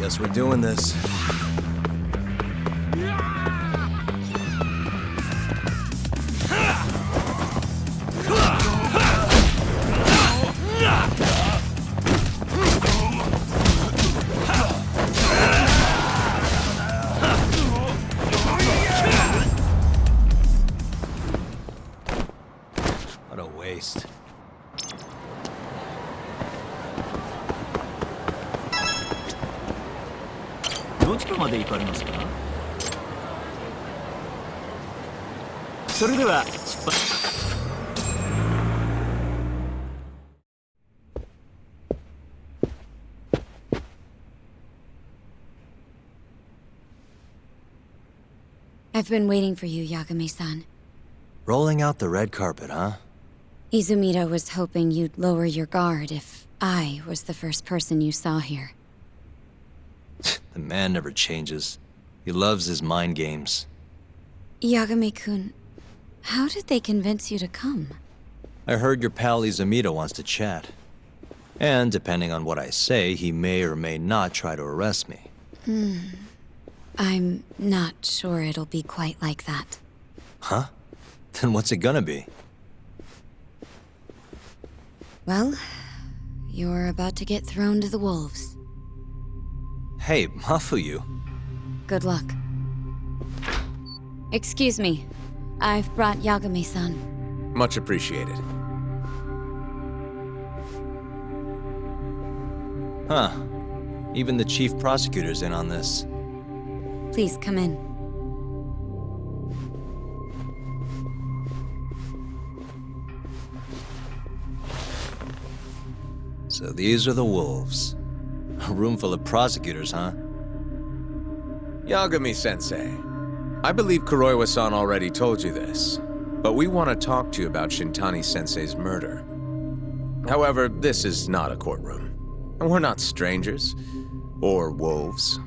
Guess we're doing this. What a waste. I've been waiting for you, Yagami-san. Rolling out the red carpet, huh? Izumida was hoping you'd lower your guard if I was the first person you saw here. The man never changes. He loves his mind games. Yagami-kun, how did they convince you to come? I heard your pal Izumida wants to chat. And depending on what I say, he may or may not try to arrest me. I'm not sure it'll be quite like that. Huh? Then what's it gonna be? Well, you're about to get thrown to the wolves. Hey, Mafuyu. Good luck. Excuse me. I've brought Yagami-san. Much appreciated. Huh. Even the chief prosecutor's in on this. Please come in. So these are the wolves. A room full of prosecutors, huh? Yagami-sensei, I believe Kuroiwa-san already told you this, but we want to talk to you about Shintani-sensei's murder. However, this is not a courtroom, and we're not strangers, or wolves.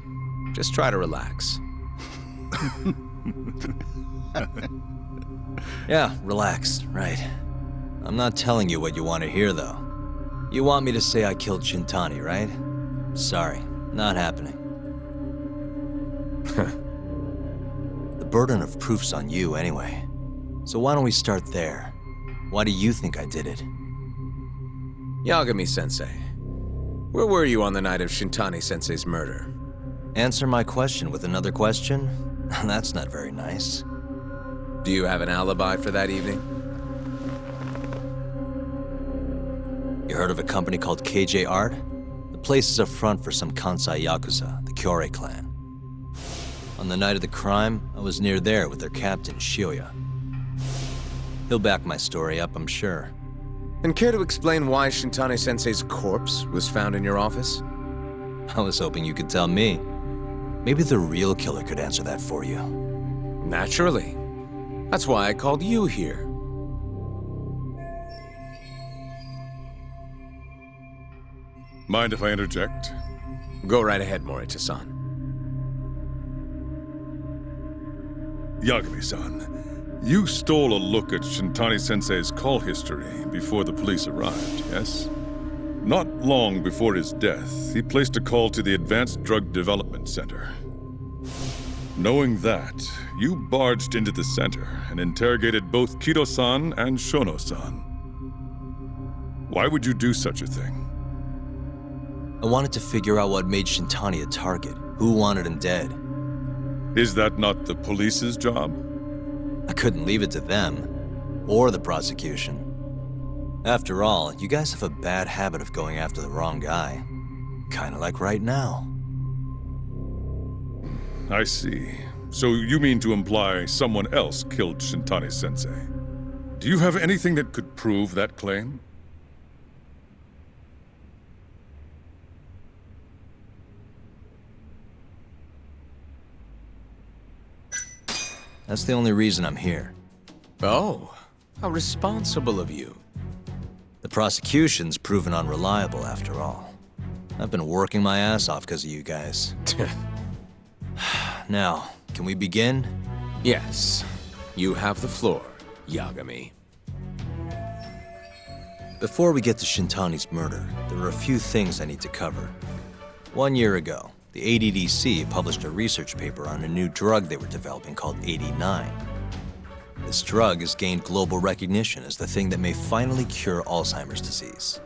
Just try to relax. Yeah, relax, right. I'm not telling you what you want to hear, though. You want me to say I killed Shintani, right? Sorry, not happening. The burden of proof's on you, anyway. So why don't we start there? Why do you think I did it? Yagami-sensei, where were you on the night of Shintani-sensei's murder? Answer my question with another question? That's not very nice. Do you have an alibi for that evening? You heard of a company called KJ Art? The place is a front for some Kansai Yakuza, the Kyorei clan. On the night of the crime, I was near there with their captain, Shioya. He'll back my story up, I'm sure. And care to explain why Shintani-sensei's corpse was found in your office? I was hoping you could tell me. Maybe the real killer could answer that for you. Naturally. That's why I called you here. Mind if I interject? Go right ahead, Morita-san. Yagami-san, you stole a look at Shintani-sensei's call history before the police arrived, yes? Not long before his death, he placed a call to the Advanced Drug Development Center. Knowing that, you barged into the center and interrogated both Kido-san and Shono-san. Why would you do such a thing? I wanted to figure out what made Shintani a target, who wanted him dead. Is that not the police's job? I couldn't leave it to them, or the prosecution. After all, you guys have a bad habit of going after the wrong guy. Kinda like right now. I see. So you mean to imply someone else killed Shintani-sensei? Do you have anything that could prove that claim? That's the only reason I'm here. Oh, how responsible of you. The prosecution's proven unreliable, after all. I've been working my ass off because of you guys. Now, can we begin? Yes, you have the floor, Yagami. Before we get to Shintani's murder, there are a few things I need to cover. 1 year ago, The ADDC published a research paper on a new drug they were developing called 89. This drug has gained global recognition as the thing that may finally cure Alzheimer's disease.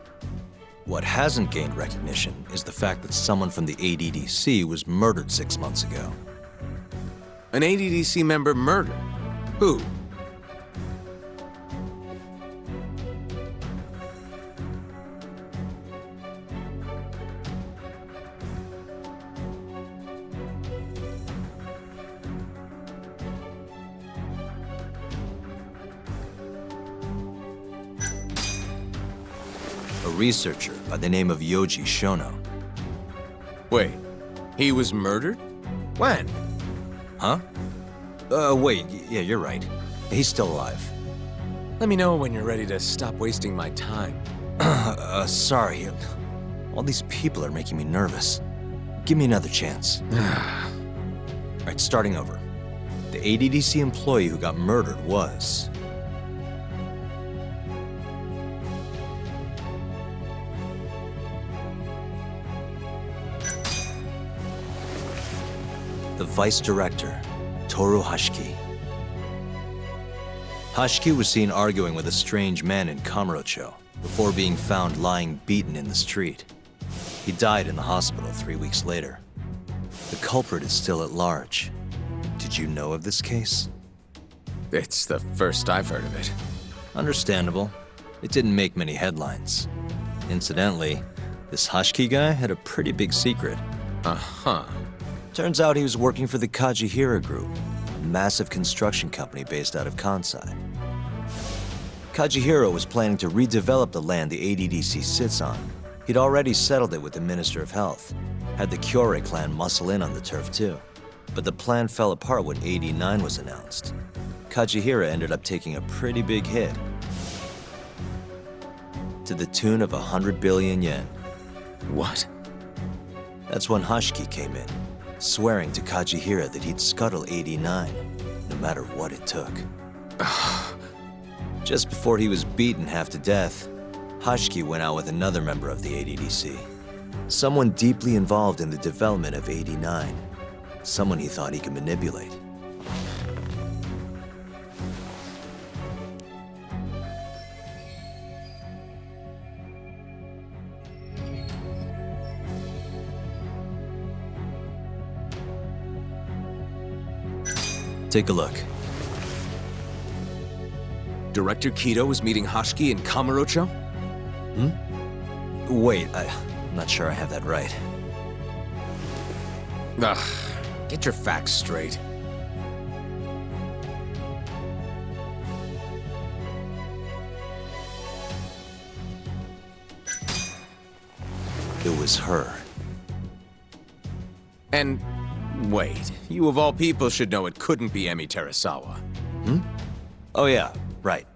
What hasn't gained recognition is the fact that someone from the ADDC was murdered 6 months ago. An ADDC member murdered? Who? A researcher by the name of Yoji Shono. Wait, he was murdered? When? Huh? Wait, yeah, you're right. He's still alive. Let me know when you're ready to stop wasting my time. Sorry. All these people are making me nervous. Give me another chance. Alright, starting over. The ADDC employee who got murdered was... the vice director, Toru Hashiki. Hashiki was seen arguing with a strange man in Kamurocho before being found lying beaten in the street. He died in the hospital 3 weeks later. The culprit is still at large. Did you know of this case? It's the first I've heard of it. Understandable. It didn't make many headlines. Incidentally, this Hashiki guy had a pretty big secret. Uh-huh. Turns out he was working for the Kajihira Group, a massive construction company based out of Kansai. Kajihira was planning to redevelop the land the ADDC sits on. He'd already settled it with the Minister of Health, had the Kyorei clan muscle in on the turf too. But the plan fell apart when 89 was announced. Kajihira ended up taking a pretty big hit, to the tune of 100 billion yen. What? That's when Hashiki came in, swearing to Kajihira that he'd scuttle 89, no matter what it took. Just before he was beaten half to death, Hashiki went out with another member of the ADDC. Someone deeply involved in the development of 89. Someone he thought he could manipulate. Take a look. Director Kido was meeting Hashiki in Kamurocho? Wait, I'm not sure I have that right. Ugh, get your facts straight. It was her. And wait, you of all people should know it couldn't be Emi Terasawa. Oh yeah, right.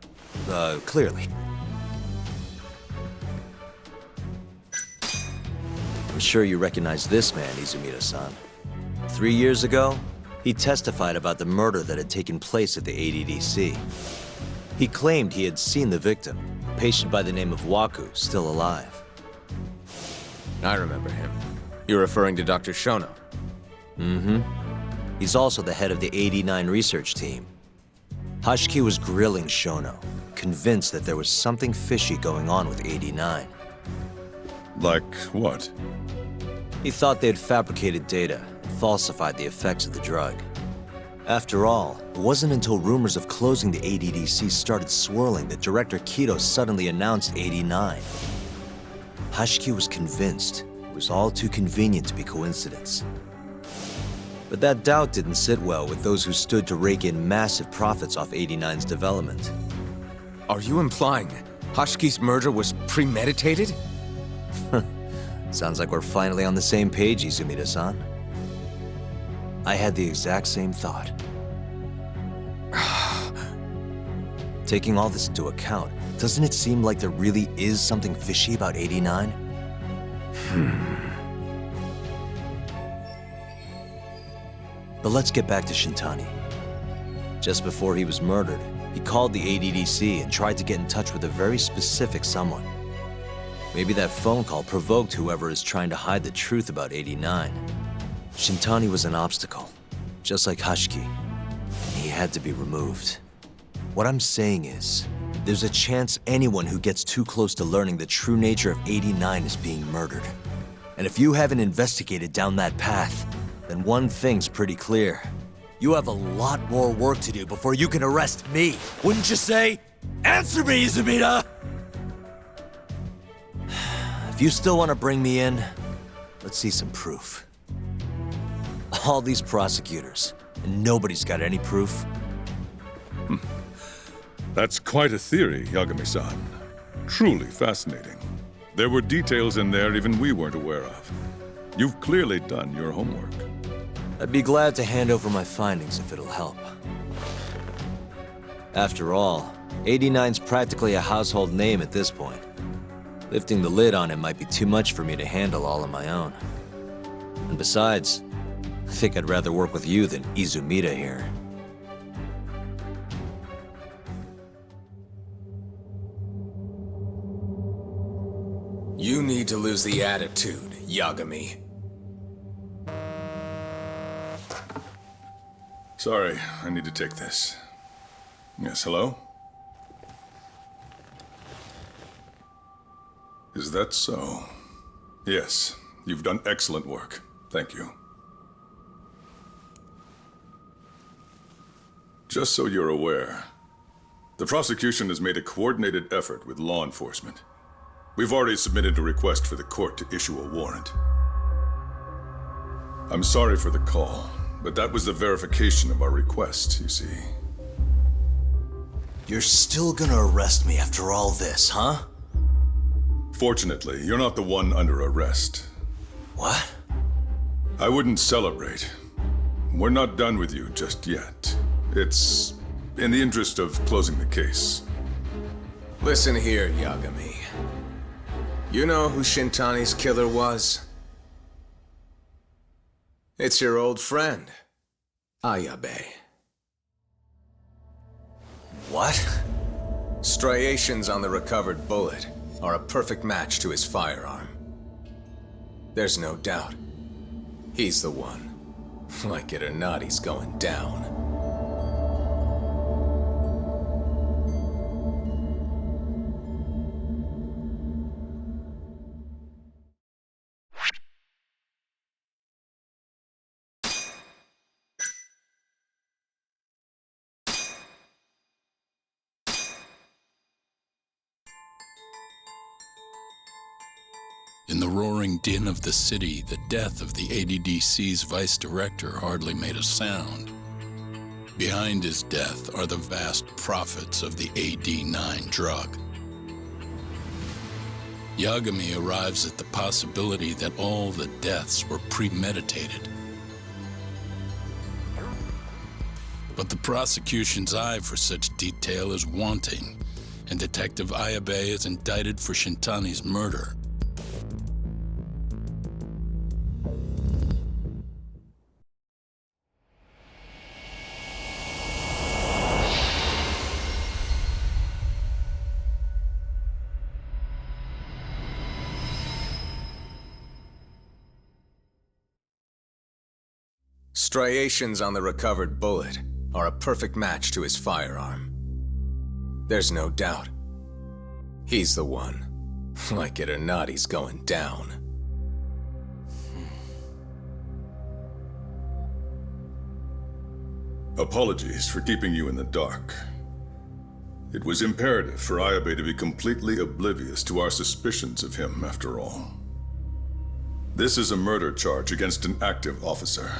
Clearly. I'm sure you recognize this man, Izumida-san. 3 years ago, he testified about the murder that had taken place at the ADDC. He claimed he had seen the victim, a patient by the name of Waku, still alive. I remember him. You're referring to Dr. Shono? He's also the head of the 89 research team. Hashiki was grilling Shono, convinced that there was something fishy going on with 89. Like what? He thought they had fabricated data and falsified the effects of the drug. After all, it wasn't until rumors of closing the ADDC started swirling that Director Kido suddenly announced 89. Hashiki was convinced it was all too convenient to be coincidence. But that doubt didn't sit well with those who stood to rake in massive profits off 89's development. Are you implying Hashiki's murder was premeditated? Sounds like we're finally on the same page, Izumida-san. I had the exact same thought. Taking all this into account, doesn't it seem like there really is something fishy about 89? But let's get back to Shintani. Just before he was murdered, he called the ADDC and tried to get in touch with a very specific someone. Maybe that phone call provoked whoever is trying to hide the truth about 89. Shintani was an obstacle, just like Hashiki. He had to be removed. What I'm saying is, there's a chance anyone who gets too close to learning the true nature of 89 is being murdered. And if you haven't investigated down that path, then one thing's pretty clear. You have a lot more work to do before you can arrest me, wouldn't you say? Answer me, Izumida! If you still want to bring me in, let's see some proof. All these prosecutors, and nobody's got any proof. That's quite a theory, Yagami-san. Truly fascinating. There were details in there even we weren't aware of. You've clearly done your homework. I'd be glad to hand over my findings if it'll help. After all, 89's practically a household name at this point. Lifting the lid on him might be too much for me to handle all on my own. And besides, I think I'd rather work with you than Izumida here. You need to lose the attitude, Yagami. Sorry, I need to take this. Yes, hello? Is that so? Yes, you've done excellent work. Thank you. Just so you're aware, the prosecution has made a coordinated effort with law enforcement. We've already submitted a request for the court to issue a warrant. I'm sorry for the call, but that was the verification of our request, you see. You're still gonna arrest me after all this, huh? Fortunately, you're not the one under arrest. What? I wouldn't celebrate. We're not done with you just yet. It's in the interest of closing the case. Listen here, Yagami. You know who Shintani's killer was? It's your old friend, Ayabe. What? Striations on the recovered bullet are a perfect match to his firearm. There's no doubt. He's the one. Like it or not, he's going down. In the roaring din of the city, the death of the ADDC's vice director hardly made a sound. Behind his death are the vast profits of the AD9 drug. Yagami arrives at the possibility that all the deaths were premeditated. But the prosecution's eye for such detail is wanting, and Detective Ayabe is indicted for Shintani's murder. Striations on the recovered bullet are a perfect match to his firearm. There's no doubt. He's the one. Like it or not, he's going down. Apologies for keeping you in the dark. It was imperative for Ayabe to be completely oblivious to our suspicions of him, after all. This is a murder charge against an active officer.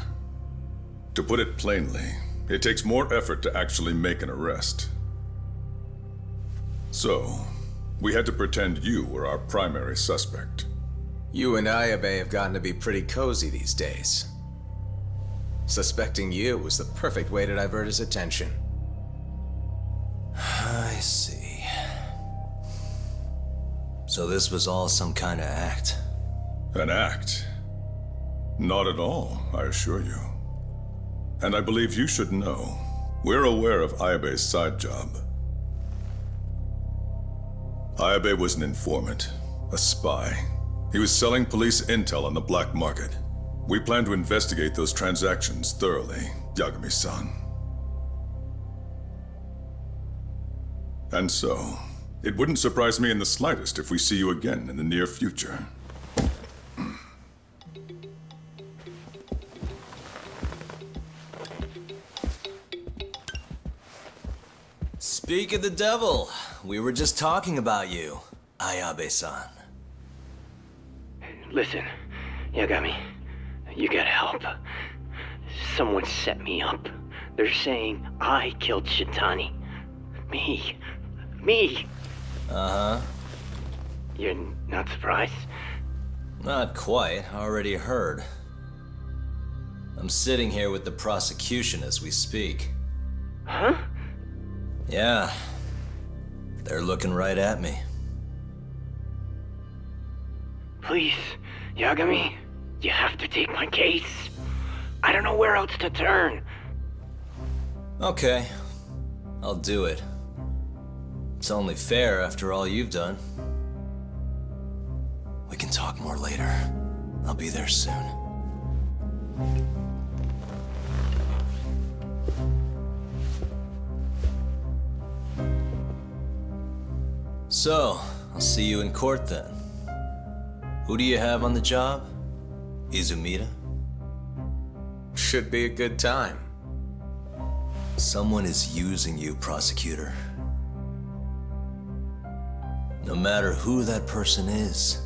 To put it plainly, it takes more effort to actually make an arrest. So, we had to pretend you were our primary suspect. You and Ayabe have gotten to be pretty cozy these days. Suspecting you was the perfect way to divert his attention. I see. So this was all some kind of act? An act? Not at all, I assure you. And I believe you should know, we're aware of Ayabe's side job. Ayabe was an informant, a spy. He was selling police intel on the black market. We plan to investigate those transactions thoroughly, Yagami-san. And so, it wouldn't surprise me in the slightest if we see you again in the near future. Speak of the devil, we were just talking about you, Ayabe-san. Listen, Yagami, you gotta help. Someone set me up. They're saying I killed Shintani. Me. Uh-huh. You're not surprised? Not quite, already heard. I'm sitting here with the prosecution as we speak. Huh? Yeah. They're looking right at me. Please, Yagami, you have to take my case. I don't know where else to turn. Okay. I'll do it. It's only fair after all you've done. We can talk more later. I'll be there soon. So, I'll see you in court then. Who do you have on the job? Izumida? Should be a good time. Someone is using you, prosecutor. No matter who that person is,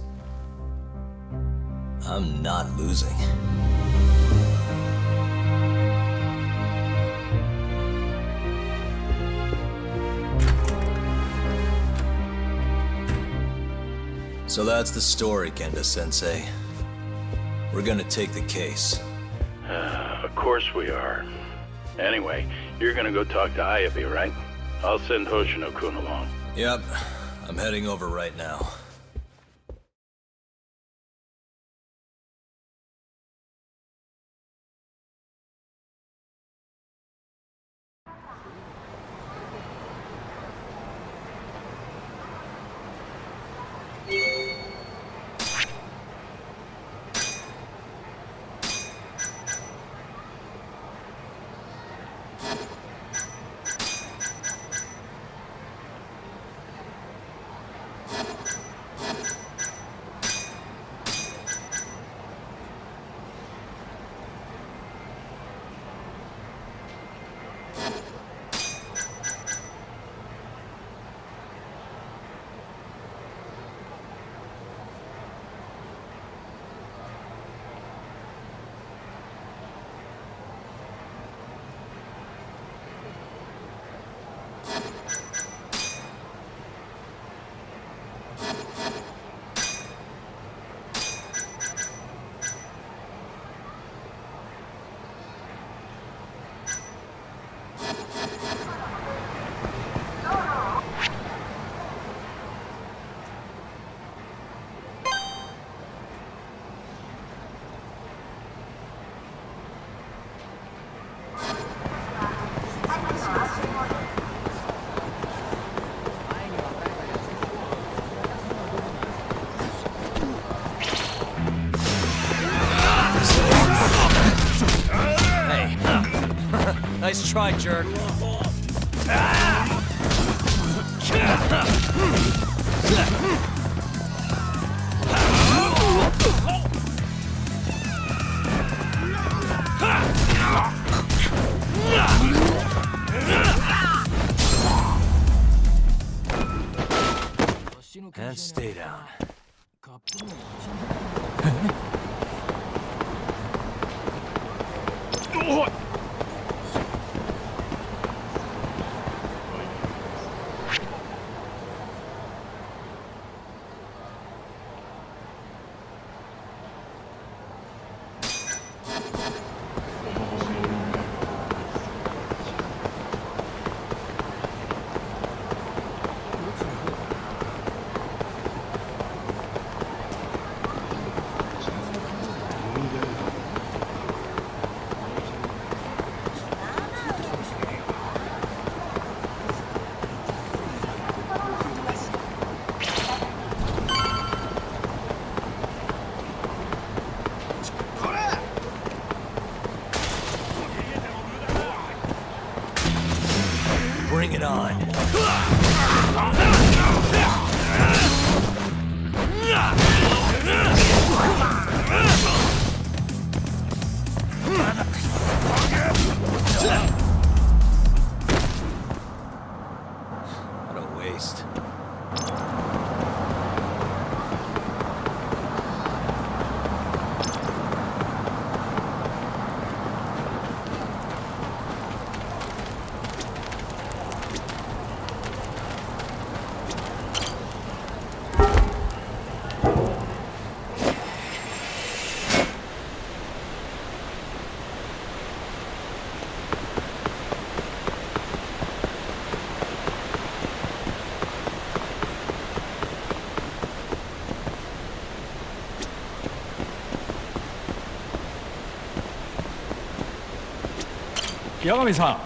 I'm not losing. So that's the story, Kenda-sensei. We're gonna take the case. Of course we are. Anyway, you're gonna go talk to Ayabe, right? I'll send Hoshino-kun along. Yep, I'm heading over right now. Nice try, jerk. And stay down. Bring it on. What a waste. Yagami-san.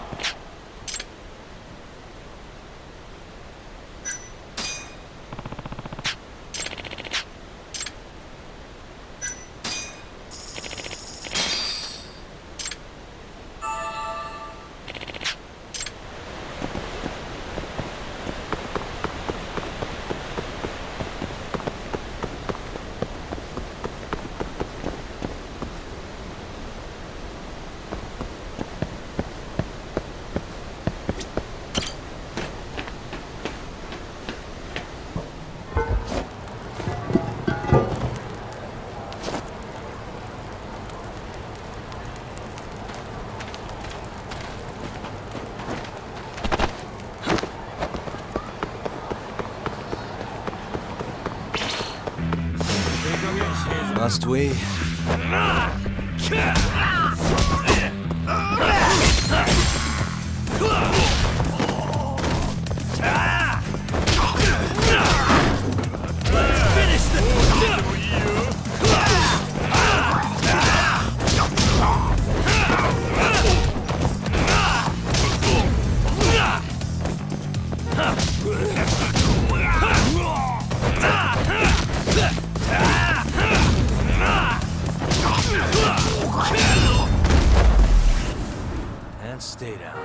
Must we? And stay down.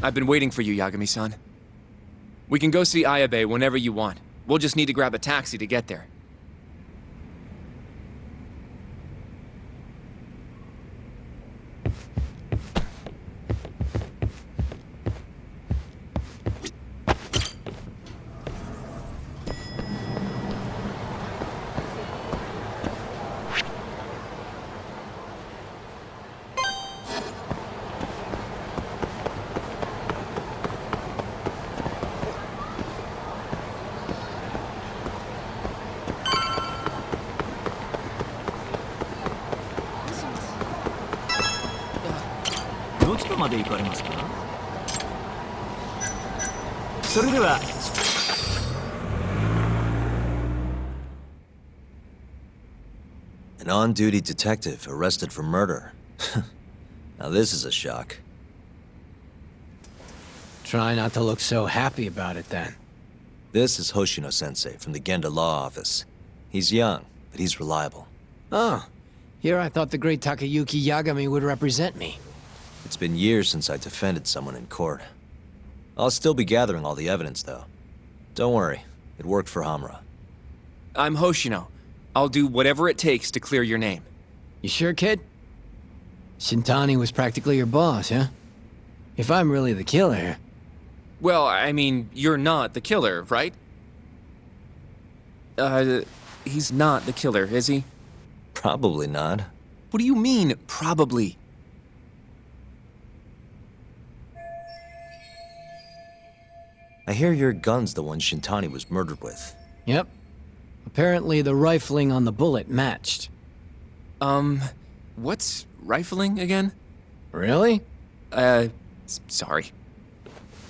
I've been waiting for you, Yagami-san. We can go see Ayabe whenever you want. We'll just need to grab a taxi to get there. An on-duty detective arrested for murder. Now this is a shock. Try not to look so happy about it, then. This is Hoshino-sensei from the Genda Law Office. He's young, but he's reliable. Oh, here I thought the great Takayuki Yagami would represent me. It's been years since I defended someone in court. I'll still be gathering all the evidence, though. Don't worry, it worked for Hamura. I'm Hoshino. I'll do whatever it takes to clear your name. You sure, kid? Shintani was practically your boss, huh? If I'm really the killer... Well, I mean, you're not the killer, right? He's not the killer, is he? Probably not. What do you mean, probably? I hear your gun's the one Shintani was murdered with. Yep. Apparently the rifling on the bullet matched. What's rifling again? Really? Sorry.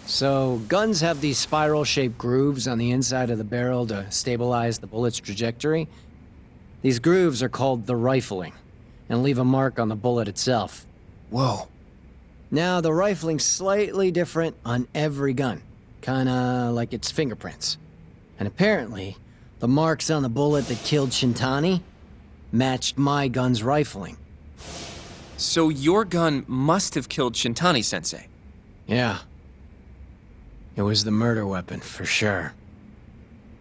So, guns have these spiral-shaped grooves on the inside of the barrel to stabilize the bullet's trajectory. These grooves are called the rifling, and leave a mark on the bullet itself. Whoa. Now, the rifling's slightly different on every gun. Kinda like its fingerprints. And apparently, the marks on the bullet that killed Shintani matched my gun's rifling. So your gun must have killed Shintani-sensei. Yeah. It was the murder weapon, for sure.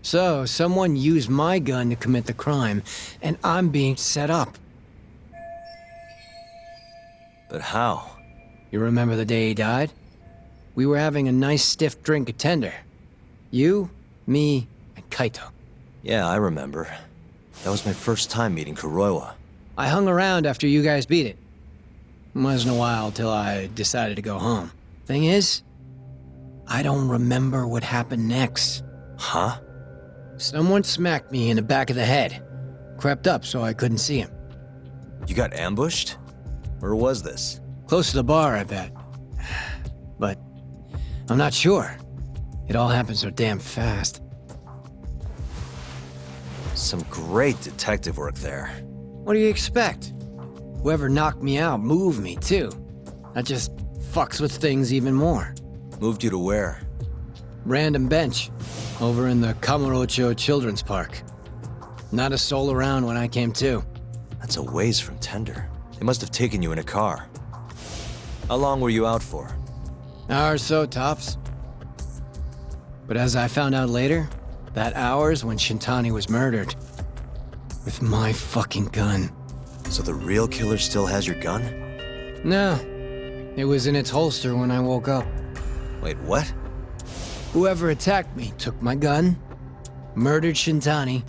So, someone used my gun to commit the crime, and I'm being set up. But how? You remember the day he died? We were having a nice stiff drink at Tender. You, me, and Kaito. Yeah, I remember. That was my first time meeting Kuroiwa. I hung around after you guys beat it. Wasn't a while till I decided to go home. Thing is, I don't remember what happened next. Huh? Someone smacked me in the back of the head. Crept up so I couldn't see him. You got ambushed? Where was this? Close to the bar, I bet. But I'm not sure. It all happened so damn fast. Some great detective work there. What do you expect? Whoever knocked me out moved me, too. That just fucks with things even more. Moved you to where? Random bench, over in the Kamurocho Children's Park. Not a soul around when I came to. That's a ways from Tender. They must have taken you in a car. How long were you out for? Hour or so, tops. But as I found out later, that hour's when Shintani was murdered. With my fucking gun. So the real killer still has your gun? No. It was in its holster when I woke up. Wait, what? Whoever attacked me took my gun, murdered Shintani,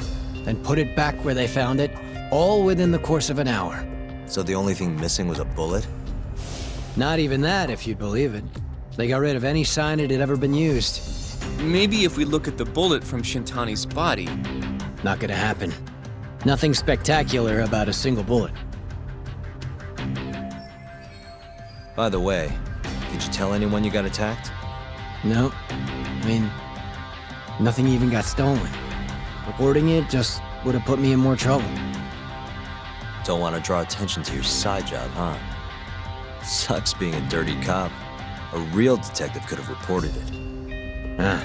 then put it back where they found it, all within the course of an hour. So the only thing missing was a bullet? Not even that, if you believe it. They got rid of any sign it had ever been used. Maybe if we look at the bullet from Shintani's body. Not gonna happen. Nothing spectacular about a single bullet. By the way, did you tell anyone you got attacked? No. I mean, nothing even got stolen. Reporting it just would have put me in more trouble. Don't want to draw attention to your side job, huh? Sucks being a dirty cop. A real detective could have reported it. Ah.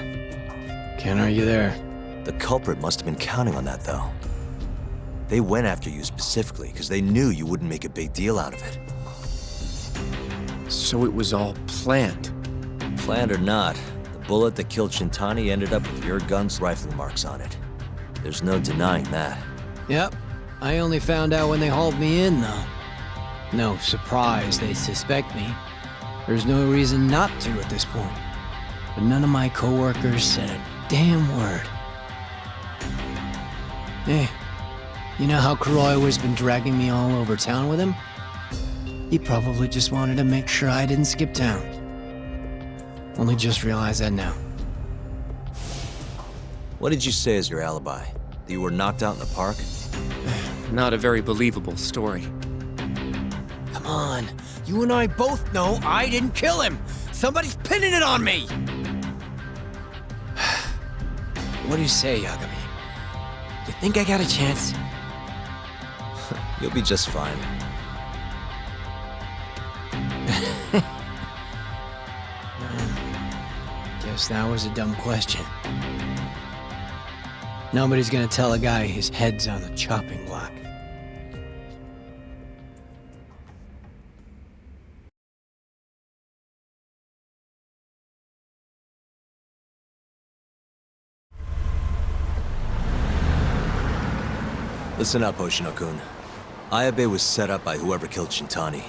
Can't argue there. The culprit must have been counting on that, though. They went after you specifically because they knew you wouldn't make a big deal out of it. So it was all planned. Planned or not, the bullet that killed Shintani ended up with your gun's rifle marks on it. There's no denying that. Yep. I only found out when they hauled me in, though. No surprise they suspect me. There's no reason not to at this point. But none of my coworkers said a damn word. Hey, you know how Kuroiwa's been dragging me all over town with him? He probably just wanted to make sure I didn't skip town. Only just realized that now. What did you say as your alibi? That you were knocked out in the park? Not a very believable story. Come on, you and I both know I didn't kill him! Somebody's pinning it on me! What do you say, Yagami? You think I got a chance? You'll be just fine. Guess that was a dumb question. Nobody's gonna tell a guy his head's on the chopping block. Listen up, Hoshino-kun. Ayabe was set up by whoever killed Shintani.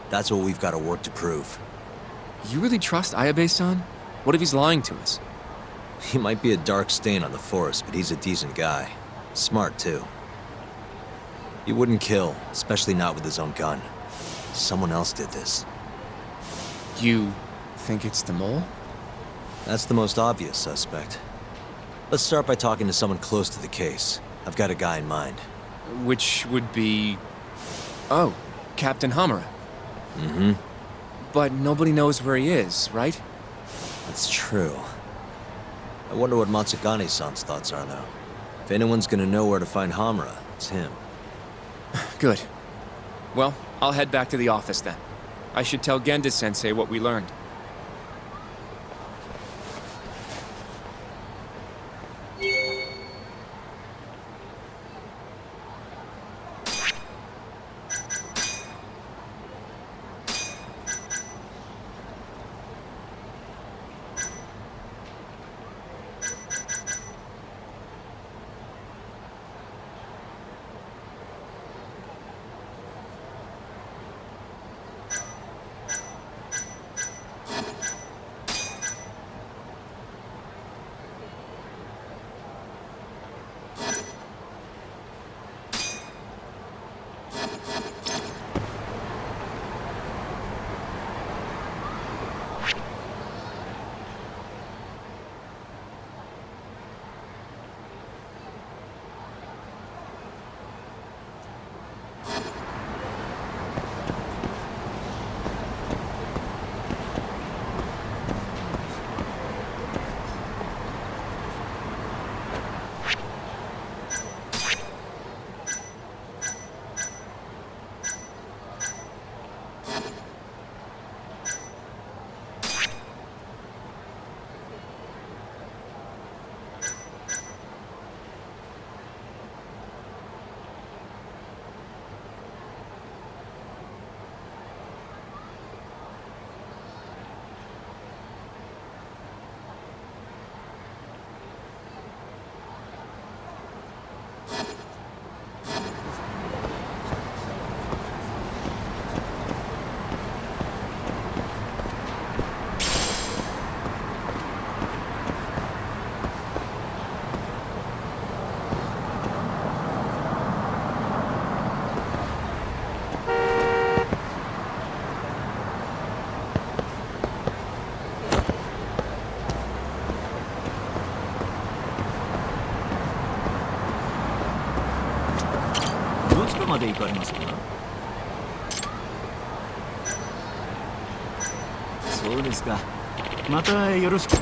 That's what we've got to work to prove. You really trust Ayabe-san? What if he's lying to us? He might be a dark stain on the force, but he's a decent guy. Smart, too. He wouldn't kill, especially not with his own gun. Someone else did this. You think it's the mole? That's the most obvious suspect. Let's start by talking to someone close to the case. I've got a guy in mind. Which would be... Oh, Captain Hamura. Mm-hmm. But nobody knows where he is, right? That's true. I wonder what Matsugane-san's thoughts are, though. If anyone's gonna know where to find Hamura, it's him. Good. Well, I'll head back to the office then. I should tell Genda-sensei what we learned. まで行かれますか？そうですか。またよろしく。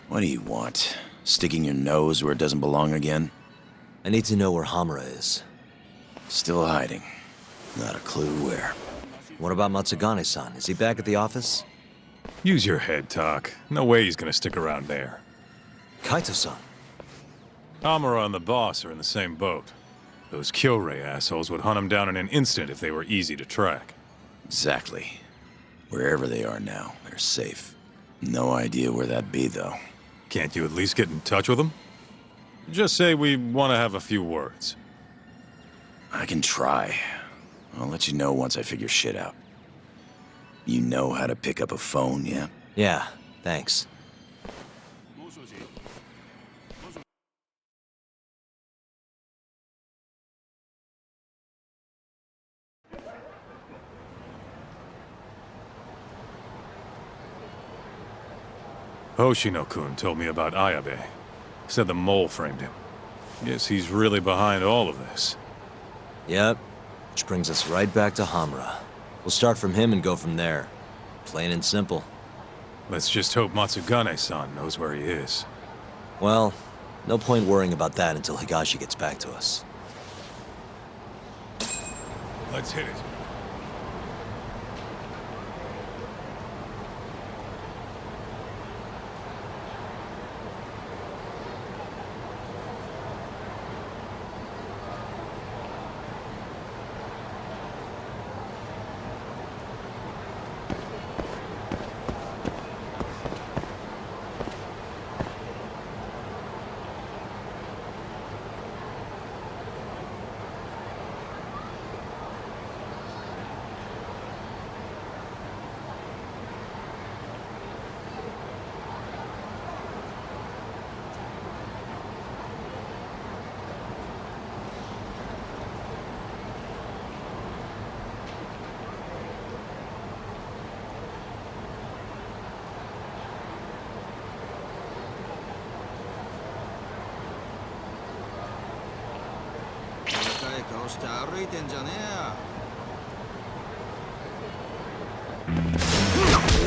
What do you want? Sticking your nose where it doesn't belong again? I need to know where Hamura is. Still hiding. Not a clue where. What about Matsugane-san? Is he back at the office? Use your head, Tak. No way he's gonna stick around there. Kaito-san. Hamura and the boss are in the same boat. Those Kyorei assholes would hunt him down in an instant if they were easy to track. Exactly. Wherever they are now, they're safe. No idea where that'd be, though. Can't you at least get in touch with them? Just say we want to have a few words. I can try. I'll let you know once I figure shit out. You know how to pick up a phone, yeah? Yeah, thanks. Hoshino-kun told me about Ayabe. Said the mole framed him. Guess he's really behind all of this. Yep, which brings us right back to Hamura. We'll start from him and go from there. Plain and simple. Let's just hope Matsugane-san knows where he is. Well, no point worrying about that until Higashi gets back to us. Let's hit it.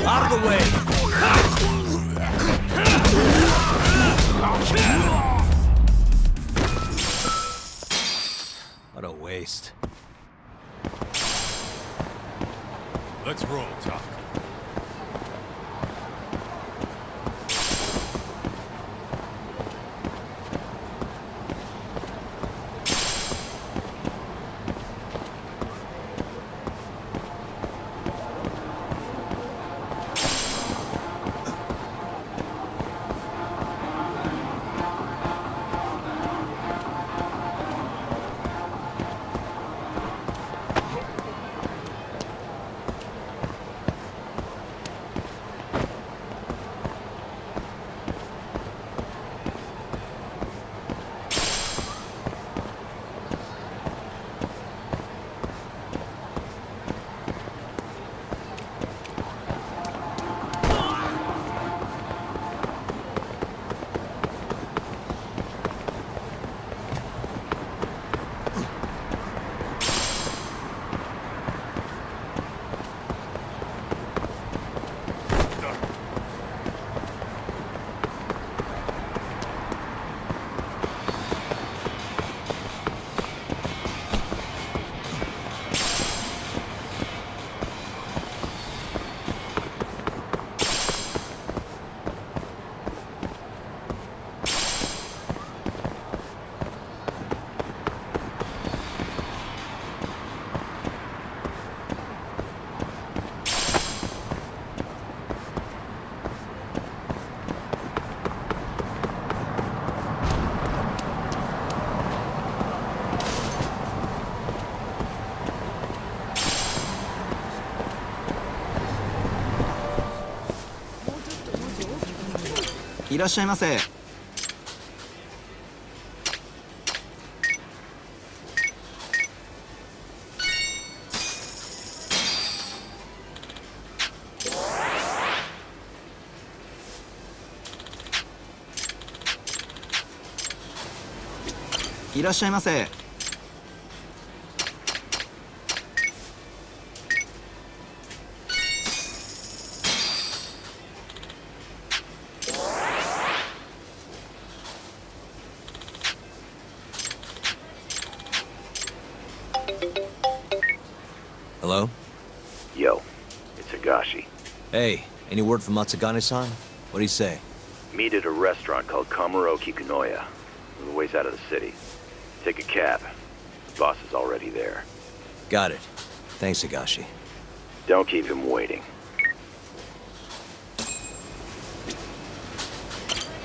Out of the way! What a waste. Let's roll, Doc.いらっしゃいませ。いらっしゃいませ。Hello? Yo, it's Higashi. Hey, any word from Matsugane-san? What'd he say? Meet at a restaurant called Kamurocho Kikunoya, a little ways out of the city. Take a cab. The boss is already there. Got it. Thanks, Higashi. Don't keep him waiting.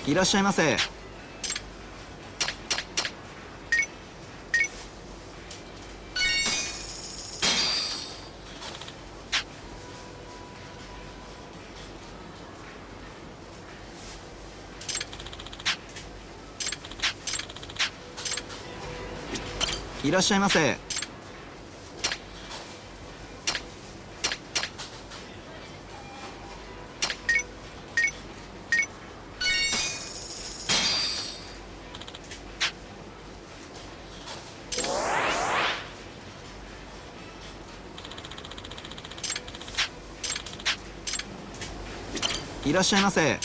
いらっしゃいませ。いらっしゃいませ。いらっしゃいませ。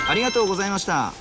ありがとうございました。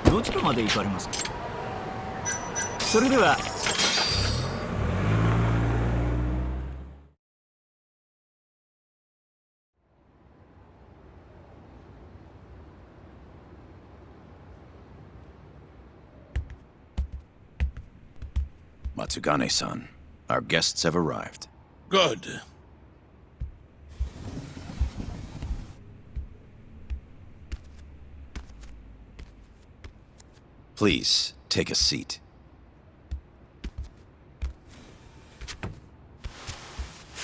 どちらまで行かれますか？それでは。Matsugane-san, our guests have arrived. Good. Please, take a seat.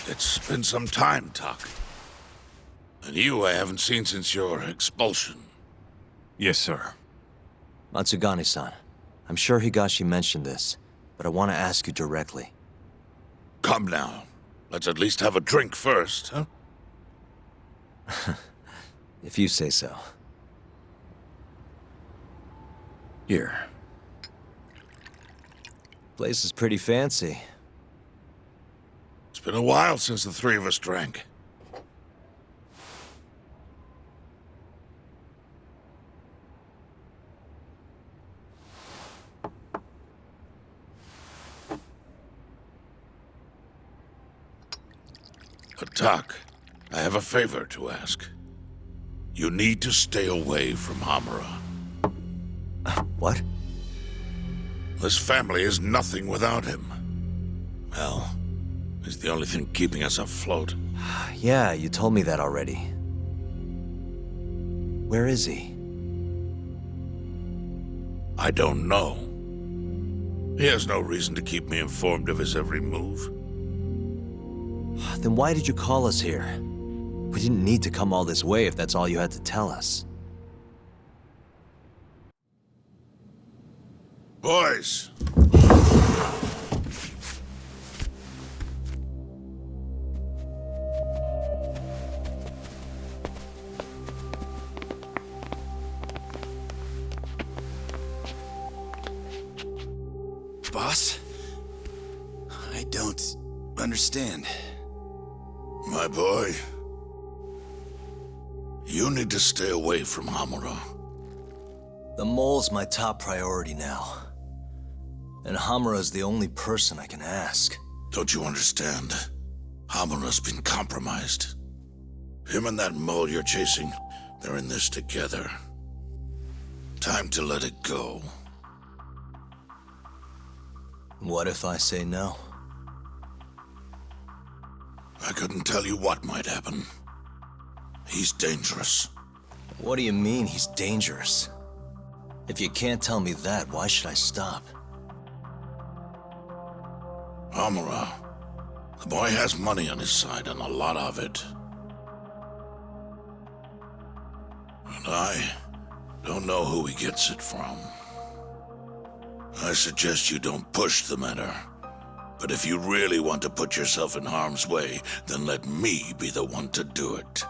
It's been some time, Tak. And you I haven't seen since your expulsion. Yes, sir. Matsugane-san, I'm sure Higashi mentioned this, but I want to ask you directly. Come now. Let's at least have a drink first, huh? If you say so. Here. Place is pretty fancy. It's been a while since the three of us drank. Tak, I have a favor to ask. You need to stay away from Hamura. What? This family is nothing without him. Well, he's the only thing keeping us afloat. Yeah, you told me that already. Where is he? I don't know. He has no reason to keep me informed of his every move. Then why did you call us here? We didn't need to come all this way if that's all you had to tell us. Boys! Boss? I don't understand. My boy, you need to stay away from Hamura. The mole's my top priority now. And Hamura's the only person I can ask. Don't you understand? Hamura's been compromised. Him and that mole you're chasing, they're in this together. Time to let it go. What if I say no? I couldn't tell you what might happen. He's dangerous. What do you mean he's dangerous? If you can't tell me that, why should I stop? Hamura. The boy has money on his side, and a lot of it. And don't know who he gets it from. I suggest you don't push the matter. But if you really want to put yourself in harm's way, then let me be the one to do it.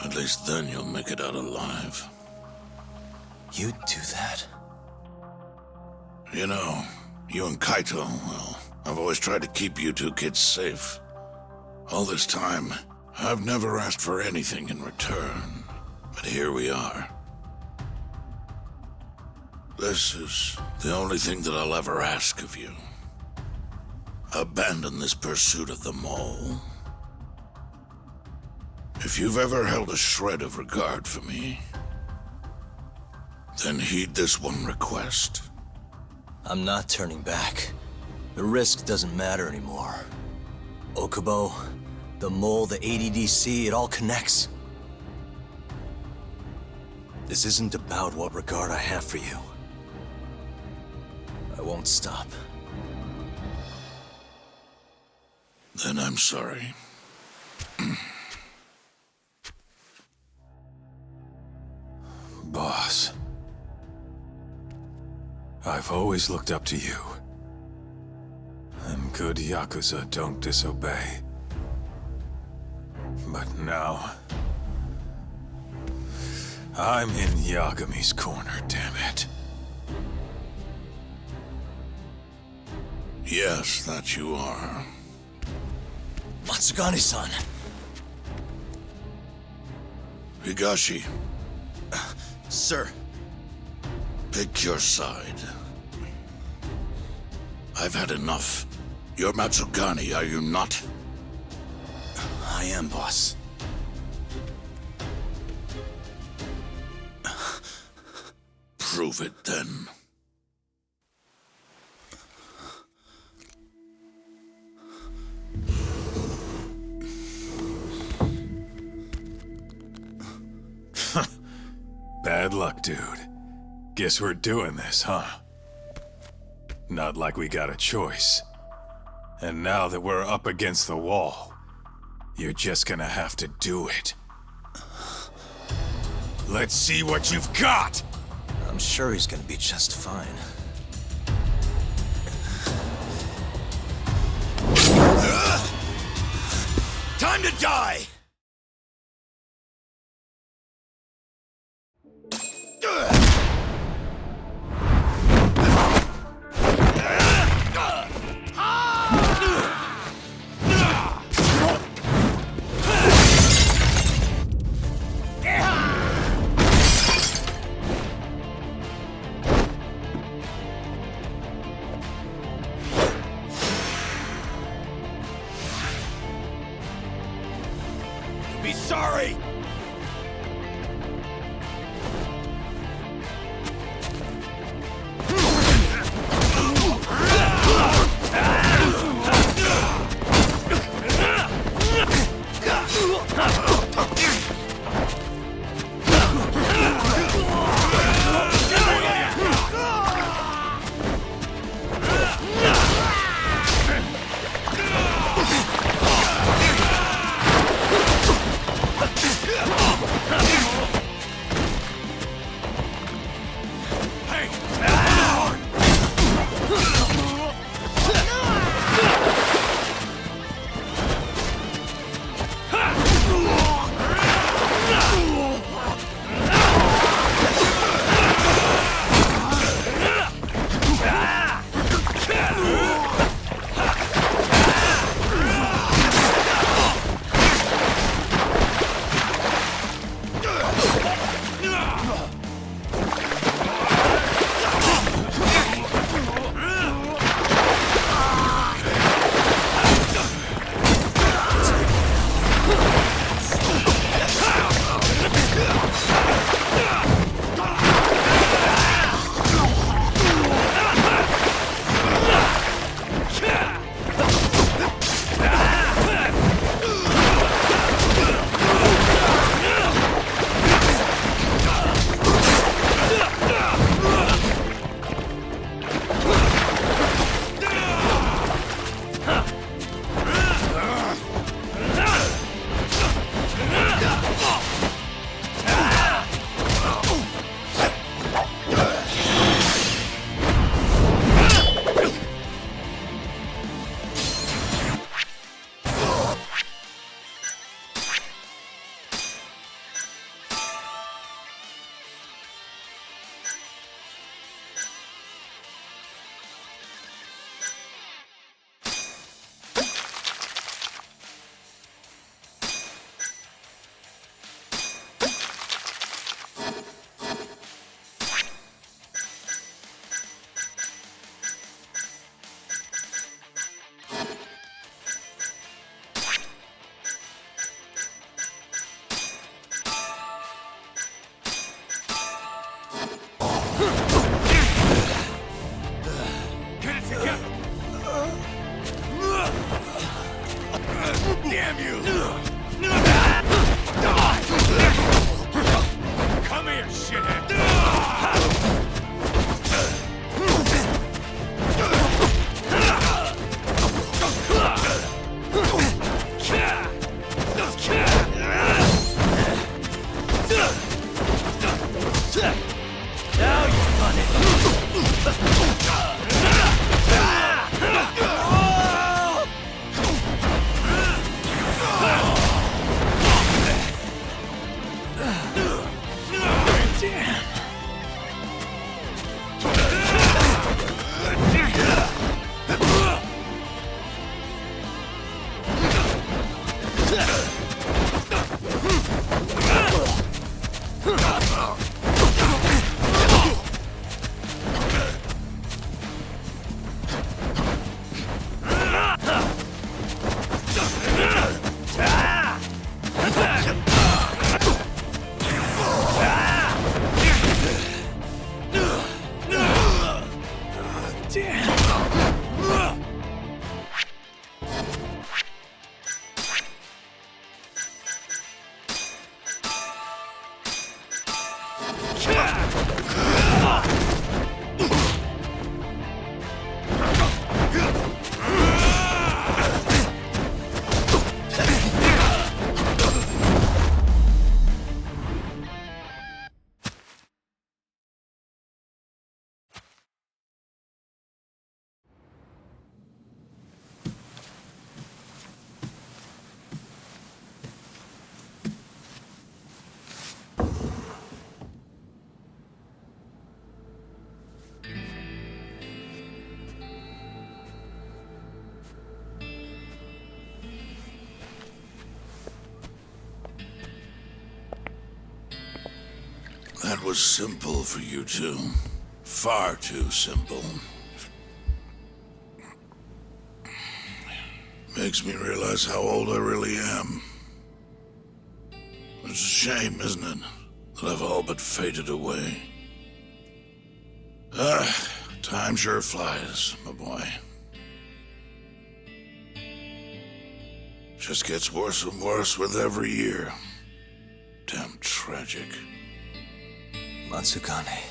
At least then you'll make it out alive. You'd do that? You know, you and Kaito, well, I've always tried to keep you two kids safe. All this time, I've never asked for anything in return. But here we are. This is the only thing that I'll ever ask of you. Abandon this pursuit of the mole. If you've ever held a shred of regard for me, then heed this one request. I'm not turning back. The risk doesn't matter anymore. Okubo, the mole, the ADDC, it all connects. This isn't about what regard I have for you. I won't stop. Then I'm sorry. Boss. I've always looked up to you. And good Yakuza don't disobey. But now... I'm in Yagami's corner, damn it. Yes, that you are. Matsugane-san! Higashi. Sir. Pick your side. I've had enough. You're Matsugane, are you not? I am, boss. Prove it, then. Bad luck, dude. Guess we're doing this, huh? Not like we got a choice. And now that we're up against the wall, you're just gonna have to do it. Let's see what you've got! I'm sure he's gonna be just fine. Time to die! was simple for you two. Far too simple. Makes me realize how old I really am. It's a shame, isn't it, that I've all but faded away. Time sure flies, my boy. Just gets worse and worse with every year. Damn tragic. Matsukane.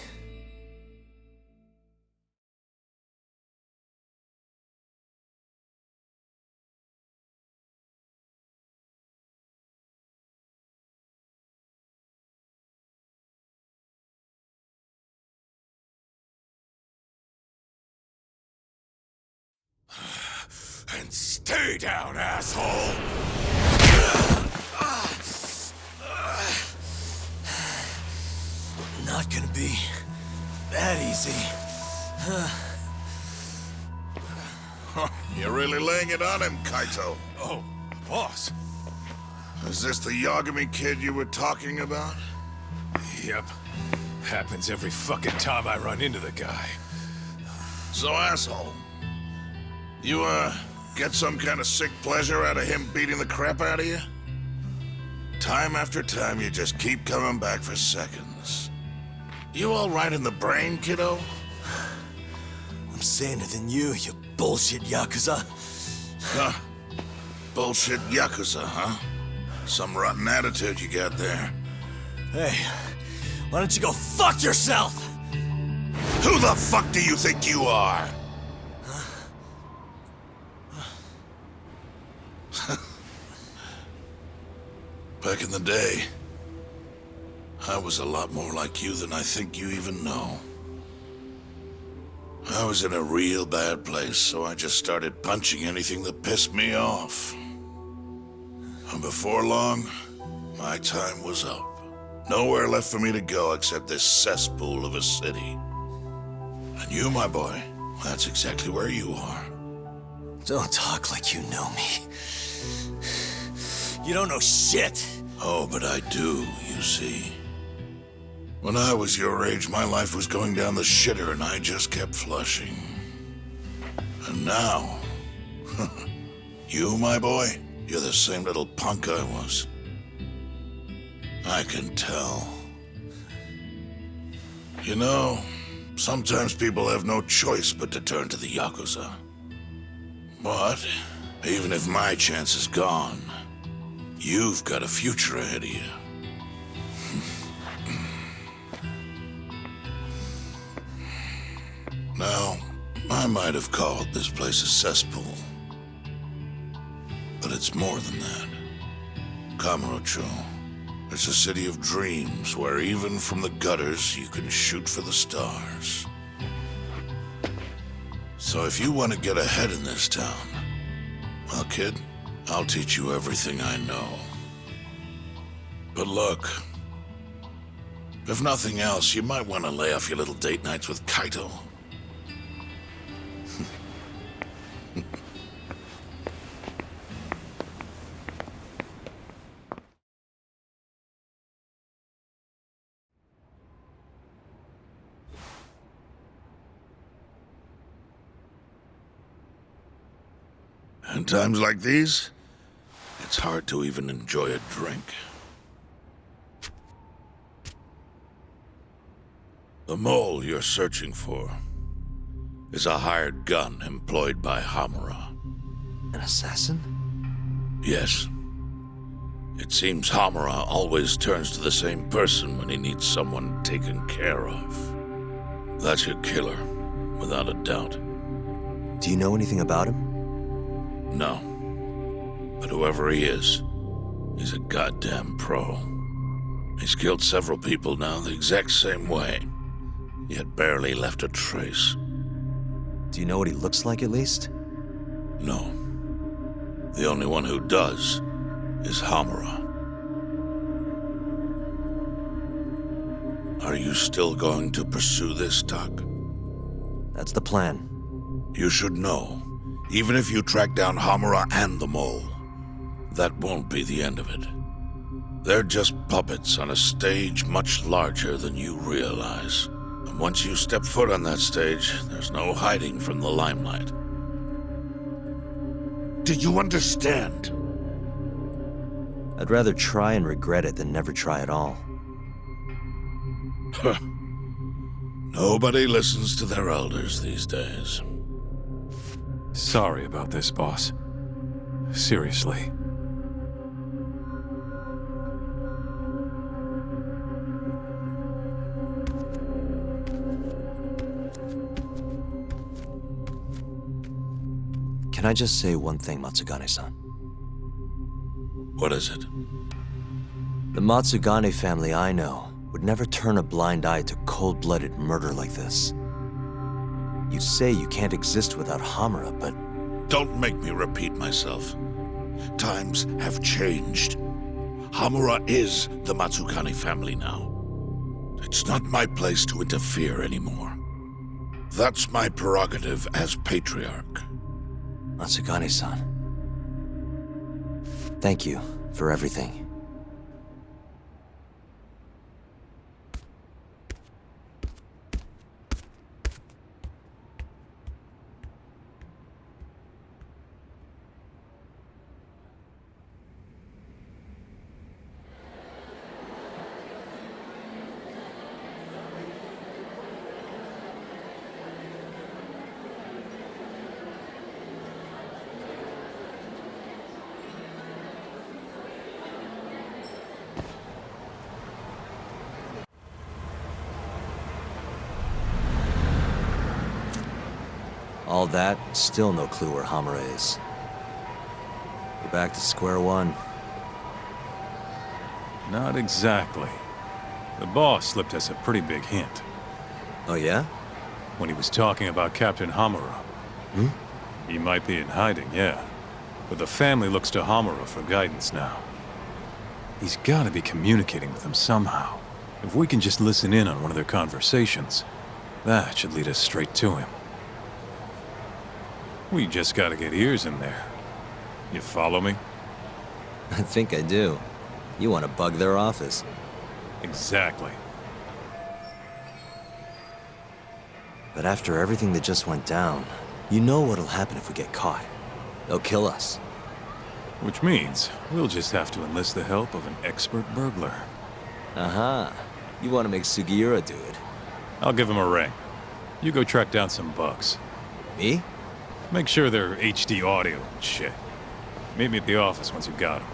And stay down, asshole! Not gonna be that easy. You're really laying it on him, Kaito. Oh, boss. Is this the Yagami kid you were talking about? Yep. Happens every fucking time I run into the guy. So, asshole, you, get some kind of sick pleasure out of him beating the crap out of you? Time after time, you just keep coming back for seconds. You all right in the brain, kiddo? I'm saner than you bullshit Yakuza. Huh. Bullshit Yakuza, huh? Some rotten attitude you got there. Hey, why don't you go fuck yourself? Who the fuck do you think you are? Back in the day, I was a lot more like you than I think you even know. I was in a real bad place, so I just started punching anything that pissed me off. And before long, my time was up. Nowhere left for me to go except this cesspool of a city. And you, my boy, that's exactly where you are. Don't talk like you know me. You don't know shit. Oh, but I do, you see. When I was your age, my life was going down the shitter and I just kept flushing. And now, you, my boy, you're the same little punk I was. I can tell. You know, sometimes people have no choice but to turn to the Yakuza. But, even if my chance is gone, you've got a future ahead of you. Now, I might have called this place a cesspool, but it's more than that. Kamurocho, it's a city of dreams where even from the gutters you can shoot for the stars. So if you want to get ahead in this town, well, kid, I'll teach you everything I know. But look, if nothing else, you might want to lay off your little date nights with Kaito. In times like these, it's hard to even enjoy a drink. The mole you're searching for is a hired gun employed by Hamura. An assassin? Yes. It seems Hamura always turns to the same person when he needs someone taken care of. That's your killer, without a doubt. Do you know anything about him? No. But whoever he is, he's a goddamn pro. He's killed several people now the exact same way, yet barely left a trace. Do you know what he looks like, at least? No. The only one who does is Hamura. Are you still going to pursue this, Tak? That's the plan. You should know, even if you track down Hamura and the mole, that won't be the end of it. They're just puppets on a stage much larger than you realize. And once you step foot on that stage, there's no hiding from the limelight. Do you understand? I'd rather try and regret it than never try at all. Nobody listens to their elders these days. Sorry about this, boss. Seriously. Can I just say one thing, Matsugane-san? What is it? The Matsugane family I know would never turn a blind eye to cold-blooded murder like this. You say you can't exist without Hamura, but... Don't make me repeat myself. Times have changed. Hamura is the Matsugane family now. It's not my place to interfere anymore. That's my prerogative as patriarch. Matsugane-san. Thank you for everything. All that, still no clue where Hamura is. We're back to square one. Not exactly. The boss slipped us a pretty big hint. Oh yeah? When he was talking about Captain Hamura. Hmm? He might be in hiding, yeah. But the family looks to Hamura for guidance now. He's gotta be communicating with them somehow. If we can just listen in on one of their conversations, that should lead us straight to him. We just gotta get ears in there. You follow me? I think I do. You want to bug their office. Exactly. But after everything that just went down, you know what'll happen if we get caught. They'll kill us. Which means we'll just have to enlist the help of an expert burglar. Uh-huh. You want to make Sugiura do it. I'll give him a ring. You go track down some bugs. Me? Make sure they're HD audio and shit. Meet me at the office once you've got them.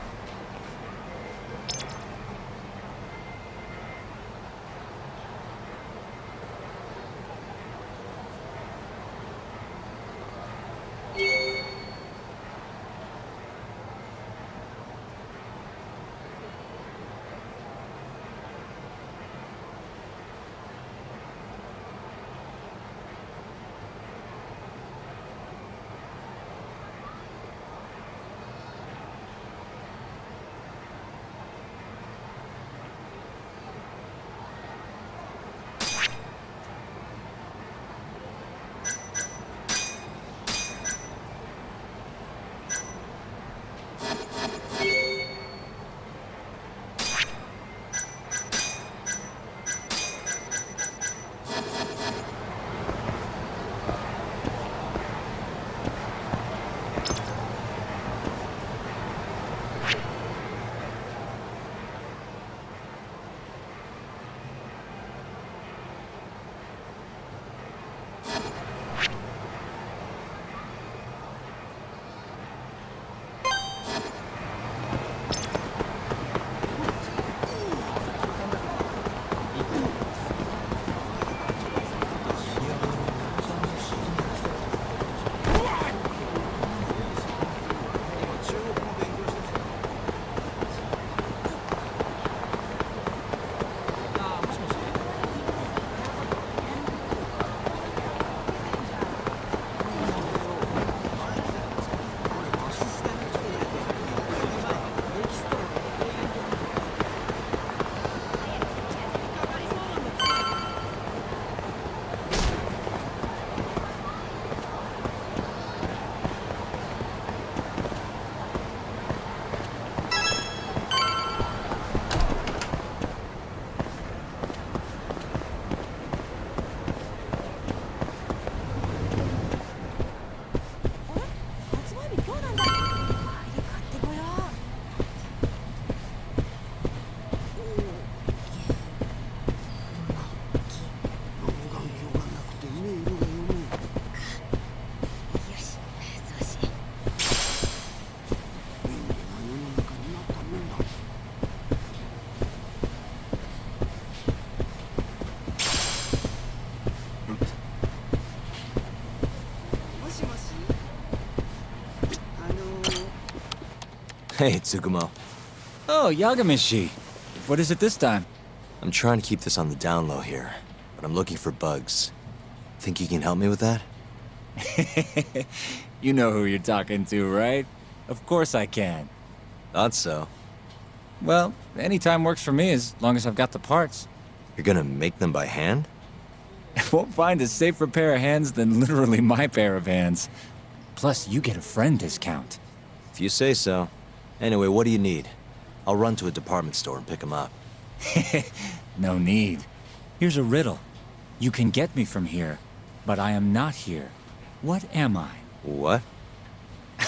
Hey, Tsukumo. Oh, Yagami-shi. What is it this time? I'm trying to keep this on the down low here, but I'm looking for bugs. Think you can help me with that? You know who you're talking to, right? Of course I can. Thought so. Well, anytime works for me as long as I've got the parts. You're gonna make them by hand? I won't find a safer pair of hands than literally my pair of hands. Plus, you get a friend discount. If you say so. Anyway, what do you need? I'll run to a department store and pick them up. No need. Here's a riddle. You can get me from here, but I am not here. What am I? What?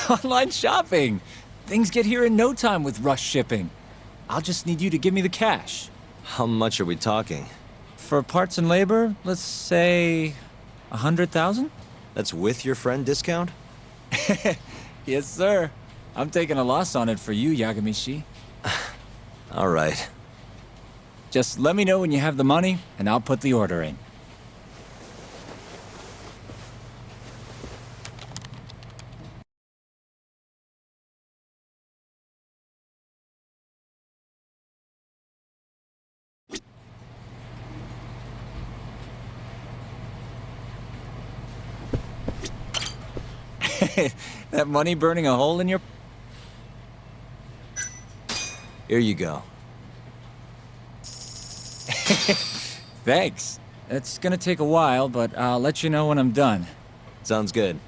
Online shopping! Things get here in no time with rush shipping. I'll just need you to give me the cash. How much are we talking? For parts and labor, let's say 100,000? That's with your friend discount? Yes, sir. I'm taking a loss on it for you, Yagami-shi. All right. Just let me know when you have the money, and I'll put the order in. That money burning a hole in your... Here you go. Thanks. It's gonna take a while, but I'll let you know when I'm done. Sounds good.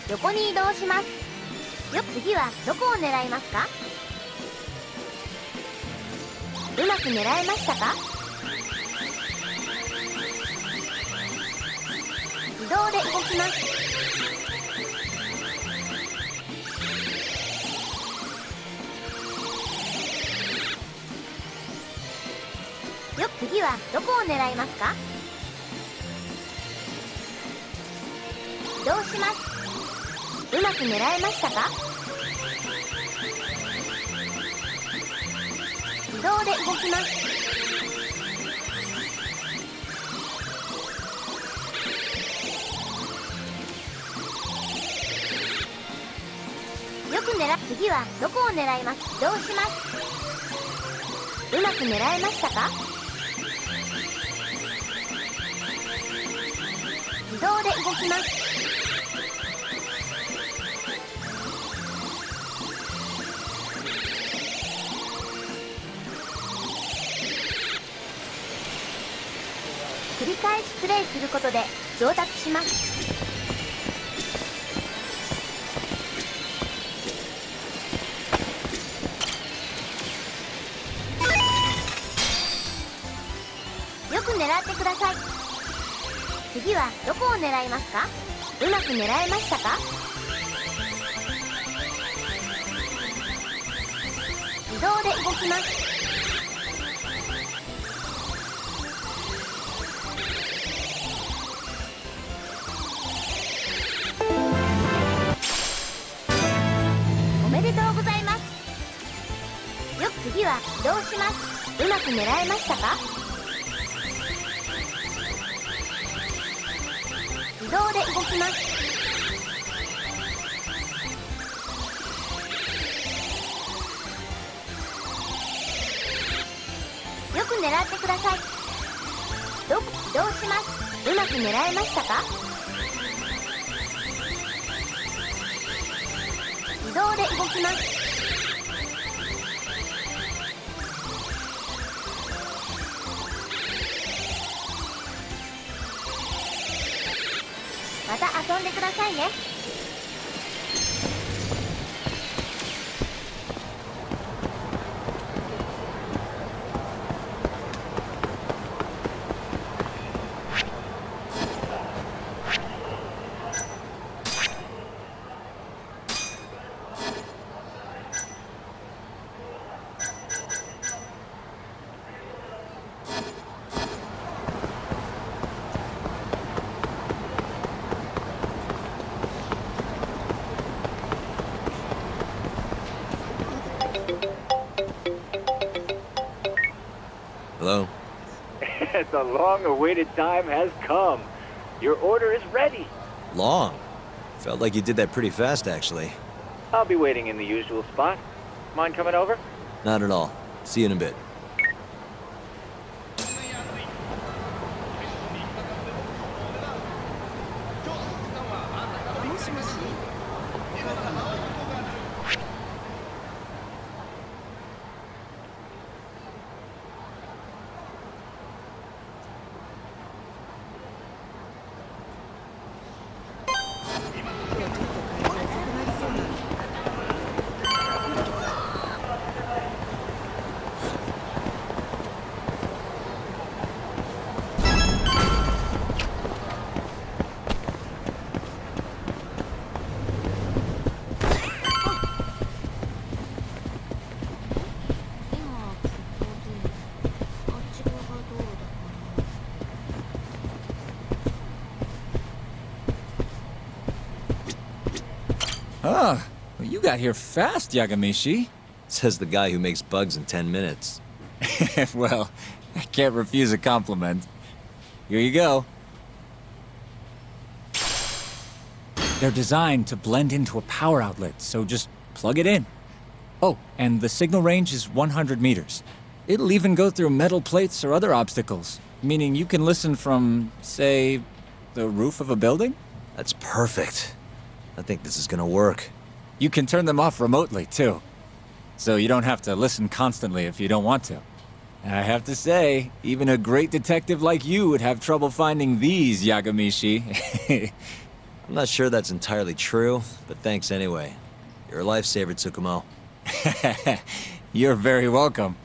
横に移動します。次はどこを狙いますか？うまく狙えましたか？自動で動きます。次はどこを狙いますか？移動します。うまく狙えましたか？自動で動きます。よく次はどこを狙います。移動します。うまく狙えましたか？自動で動きます。繰り返しプレイすることで上達します。よく狙ってください。次はどこを狙いますか？うまく狙えましたか？自動で動きます。おめでとうございます。よく次は移動します。うまく狙えましたか？自動で動きます。よく狙ってください。移動します。うまく狙えましたか？自動で動きます。また遊んでくださいね。Hello? The long-awaited time has come. Your order is ready. Long? Felt like you did that pretty fast, actually. I'll be waiting in the usual spot. Mind coming over? Not at all. See you in a bit. Ah, well, you got here fast, Yagami. Says the guy who makes bugs in 10 minutes. Well, I can't refuse a compliment. Here you go. They're designed to blend into a power outlet, so just plug it in. Oh, and the signal range is 100 meters. It'll even go through metal plates or other obstacles, meaning you can listen from, say, the roof of a building? That's perfect. I think this is gonna work. You can turn them off remotely, too. So you don't have to listen constantly if you don't want to. I have to say, even a great detective like you would have trouble finding these, Yagami. I'm not sure that's entirely true, but thanks anyway. You're a lifesaver, Tsukumo. You're very welcome.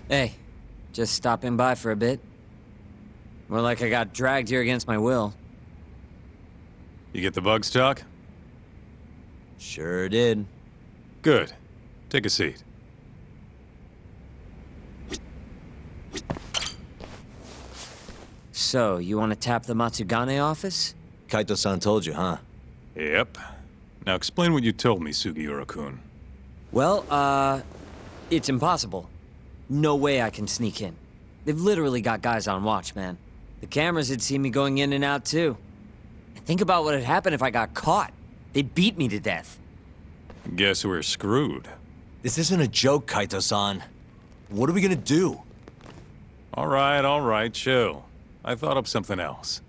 Hey, just stopping by for a bit. More like I got dragged here against my will. You get the bugs, Doc? Sure did. Good. Take a seat. So, you want to tap the Matsugane office? Kaito-san told you, huh? Yep. Now explain what you told me, Sugiura-kun. Well, it's impossible. No way I can sneak in. They've literally got guys on watch, man. The cameras had seen me going in and out, too. And think about what had happened if I got caught. They'd beat me to death. Guess we're screwed. This isn't a joke, Kaito-san. What are we gonna do? All right, chill. I thought up something else.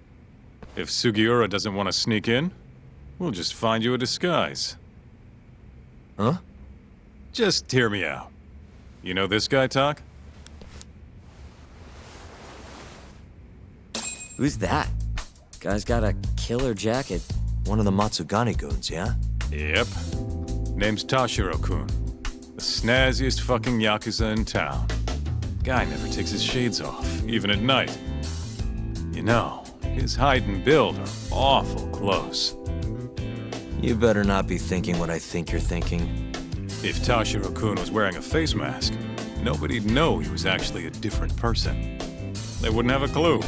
If Sugiura doesn't want to sneak in, we'll just find you a disguise. Huh? Just hear me out. You know this guy, Tak? Who's that? Guy's got a killer jacket. One of the Matsugane goons, yeah? Yep. Name's Tashiro-kun. The snazziest fucking Yakuza in town. Guy never takes his shades off, even at night. You know, his height and build are awful close. You better not be thinking what I think you're thinking. If Tashiro-kun was wearing a face mask, nobody'd know he was actually a different person. They wouldn't have a clue.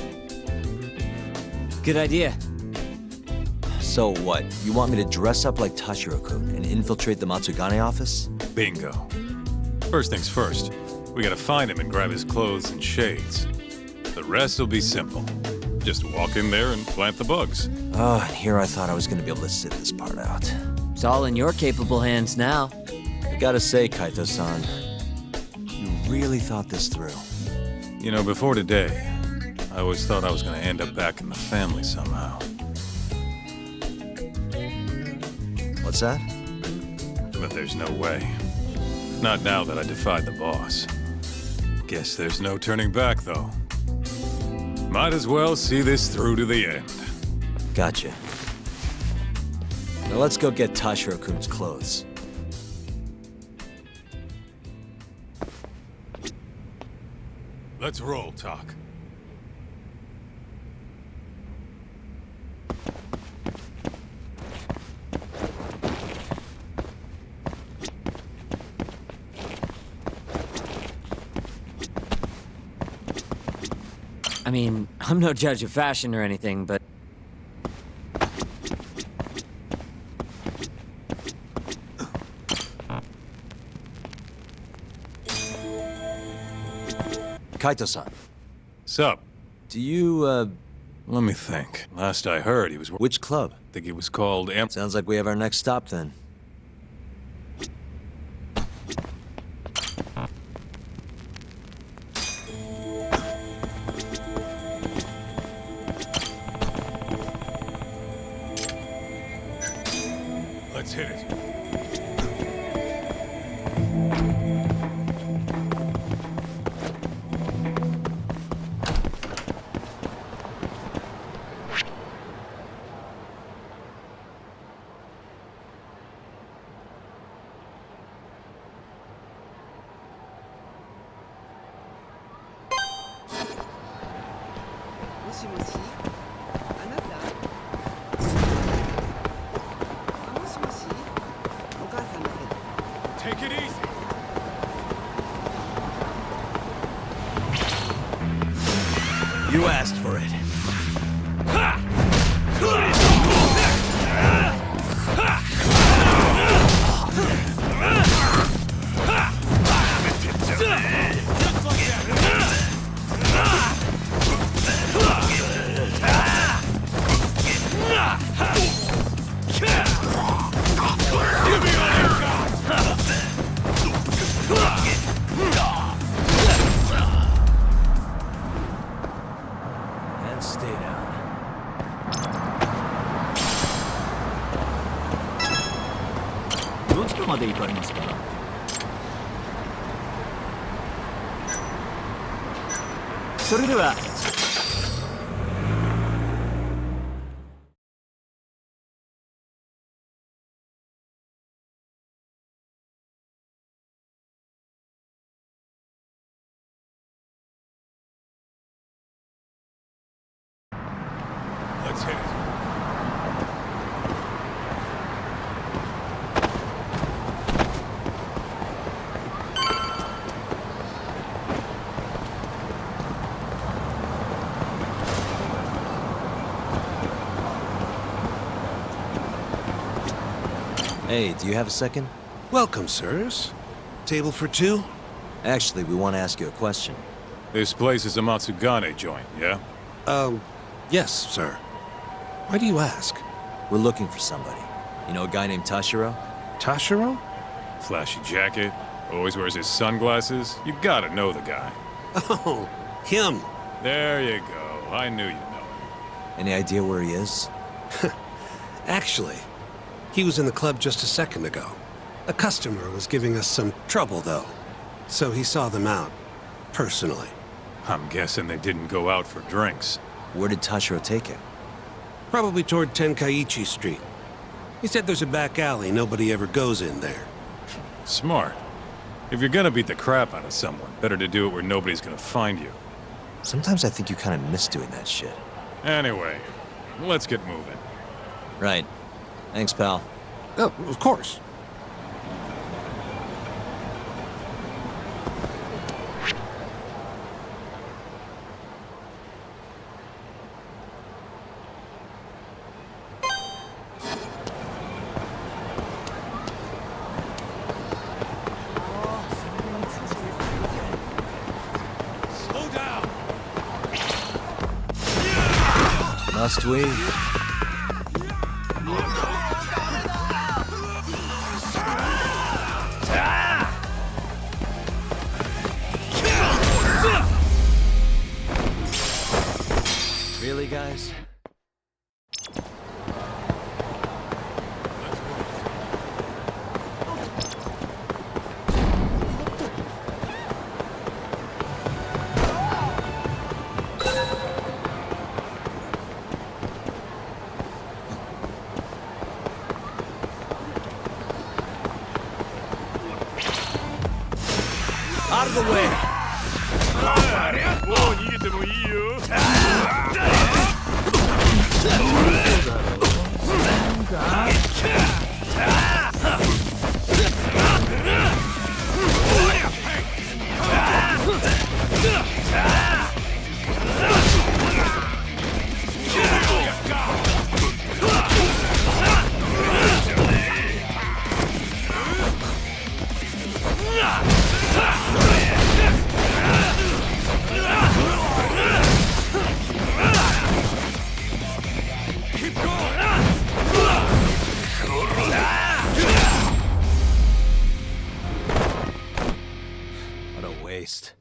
Good idea. So what? You want me to dress up like Tashiro-kun and infiltrate the Matsugane office? Bingo. First things first, we gotta find him and grab his clothes and shades. The rest will be simple. Just walk in there and plant the bugs. Oh, and here I thought I was gonna be able to sit this part out. It's all in your capable hands now. I gotta say, Kaito-san, you really thought this through. You know, before today, I always thought I was gonna end up back in the family somehow. What's that? But there's no way. Not now that I defied the boss. Guess there's no turning back, though. Might as well see this through to the end. Gotcha. Now let's go get Tashiro-kun's clothes. Let's roll, Tak. I mean, I'm no judge of fashion or anything, but... Kaito-san. Sup? Do you, Let me think. Last I heard, he was... Which club? I think he was called Sounds like we have our next stop, then. Let's hit it. Take it easy. You asked for it. And stay down. Let's hit it. Hey, do you have a second? Welcome, sirs. Table for two? Actually, we want to ask you a question. This place is a Matsugane joint, yeah? Yes, sir. Why do you ask? We're looking for somebody. You know a guy named Tashiro? Tashiro? Flashy jacket, always wears his sunglasses. You gotta know the guy. Oh, him. There you go. I knew you'd know him. Any idea where he is? Actually, he was in the club just a second ago. A customer was giving us some trouble, though. So he saw them out, personally. I'm guessing they didn't go out for drinks. Where did Tashiro take him? Probably toward Tenkaichi Street. He said there's a back alley nobody ever goes in there. Smart. If you're gonna beat the crap out of someone, better to do it where nobody's gonna find you. Sometimes I think you kind of miss doing that shit. Anyway, let's get moving. Right. Thanks, pal. Oh, of course. Must we? Really, guys? Out of the way! What a waste.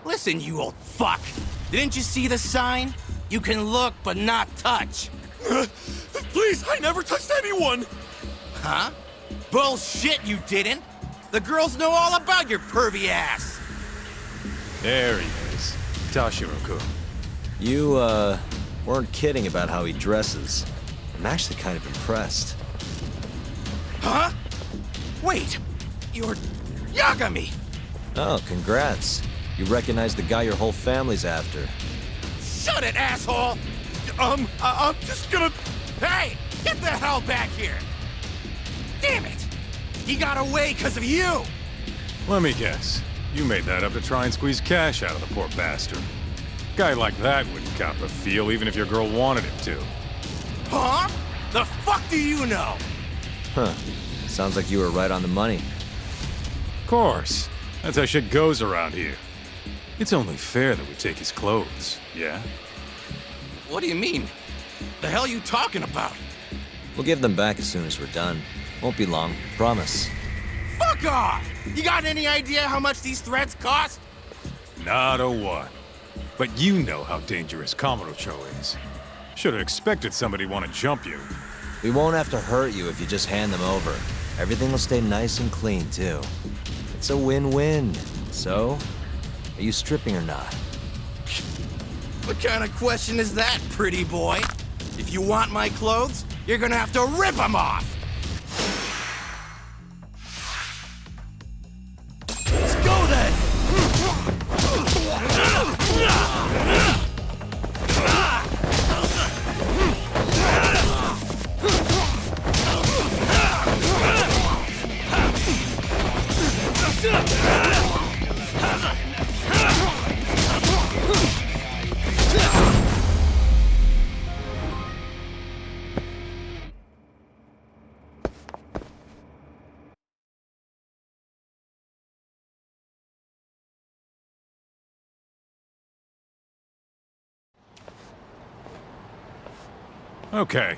Listen, you old fuck! Didn't you see the sign? You can look, but not touch. Please, I never touched anyone! Huh? Bullshit, you didn't! The girls know all about your pervy ass! There he is. Tashiro-kun. You, weren't kidding about how he dresses. I'm actually kind of impressed. Huh? Wait! You're... Yagami! Oh, congrats. You recognize the guy your whole family's after. Shut it, asshole! I'm just gonna... Hey! Get the hell back here! Damn it! He got away because of you! Let me guess. You made that up to try and squeeze cash out of the poor bastard. Guy like that wouldn't cop a feel even if your girl wanted him to. Huh? The fuck do you know? Huh. Sounds like you were right on the money. Of course. That's how shit goes around here. It's only fair that we take his clothes, yeah? What do you mean? The hell are you talking about? We'll give them back as soon as we're done. Won't be long, promise. Fuck off! You got any idea how much these threats cost? Not a what. But you know how dangerous Kamurocho is. Should have expected somebody want to jump you. We won't have to hurt you if you just hand them over. Everything will stay nice and clean, too. It's a win-win. So, are you stripping or not? What kind of question is that, pretty boy? If you want my clothes, you're gonna have to rip them off! Let's go then! Okay,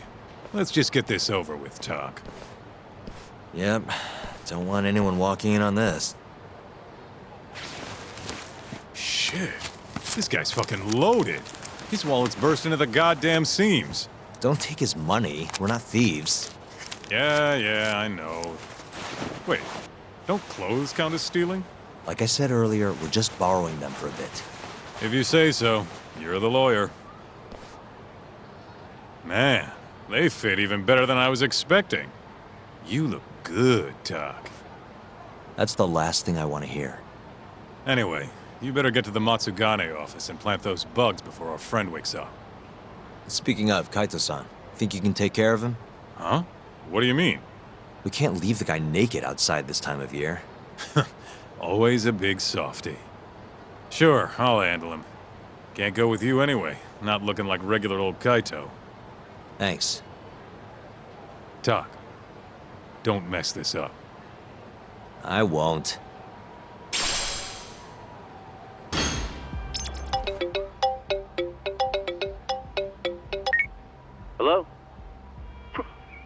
let's just get this over with, Tak. Yep. Don't want anyone walking in on this. Shit. This guy's fucking loaded. His wallet's burst into the goddamn seams. Don't take his money. We're not thieves. Yeah, I know. Wait, don't clothes count as stealing? Like I said earlier, we're just borrowing them for a bit. If you say so. You're the lawyer. Man, they fit even better than I was expecting. You look good, Tak. That's the last thing I want to hear. Anyway, you better get to the Matsugane office and plant those bugs before our friend wakes up. Speaking of, Kaito-san, think you can take care of him? Huh? What do you mean? We can't leave the guy naked outside this time of year. Always a big softy. Sure, I'll handle him. Can't go with you anyway, not looking like regular old Kaito. Thanks. Tak, don't mess this up. I won't. Hello?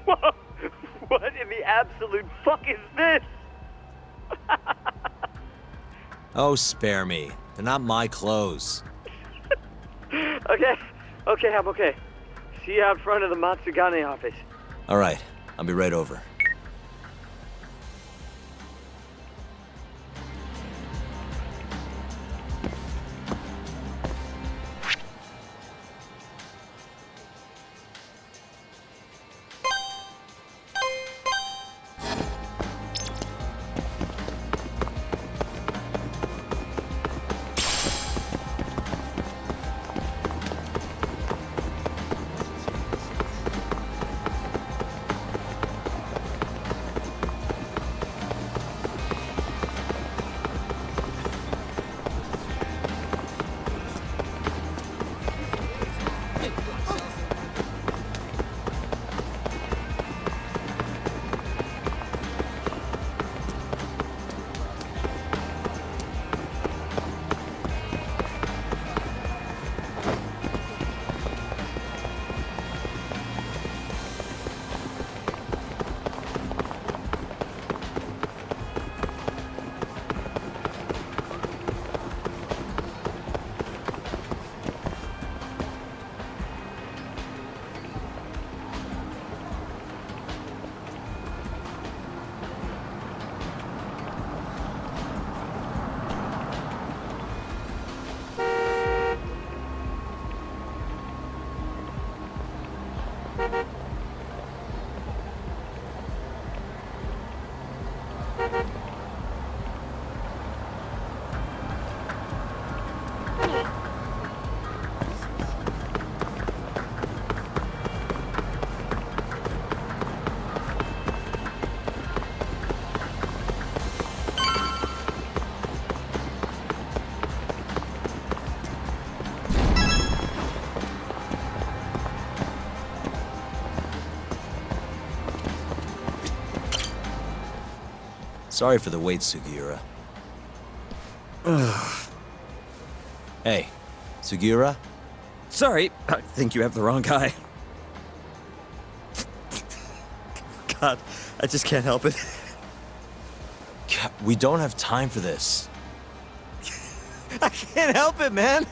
What in the absolute fuck is this? Oh, spare me. They're not my clothes. Okay, I'm okay. See you out front of the Matsugane office. All right, I'll be right over. Sorry for the wait, Sugiura. Hey, Sugiura? Sorry, I think you have the wrong guy. God, I just can't help it. We don't have time for this. I can't help it, man.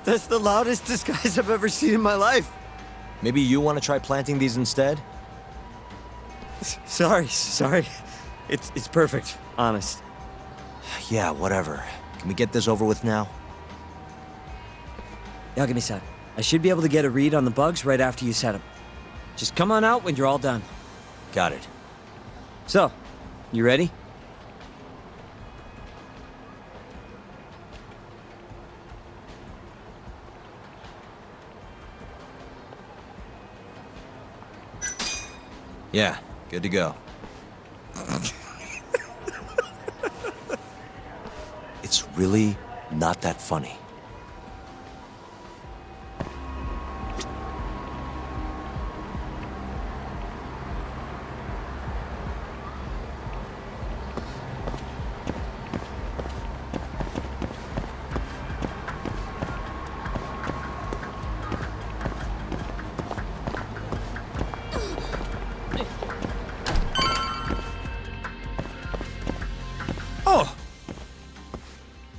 That's the loudest disguise I've ever seen in my life. Maybe you want to try planting these instead? Sorry. It's perfect, honest. Yeah, whatever. Can we get this over with now? Yagami-san, I should be able to get a read on the bugs right after you set them. Just come on out when you're all done. Got it. So, you ready? Yeah, good to go. It's really not that funny.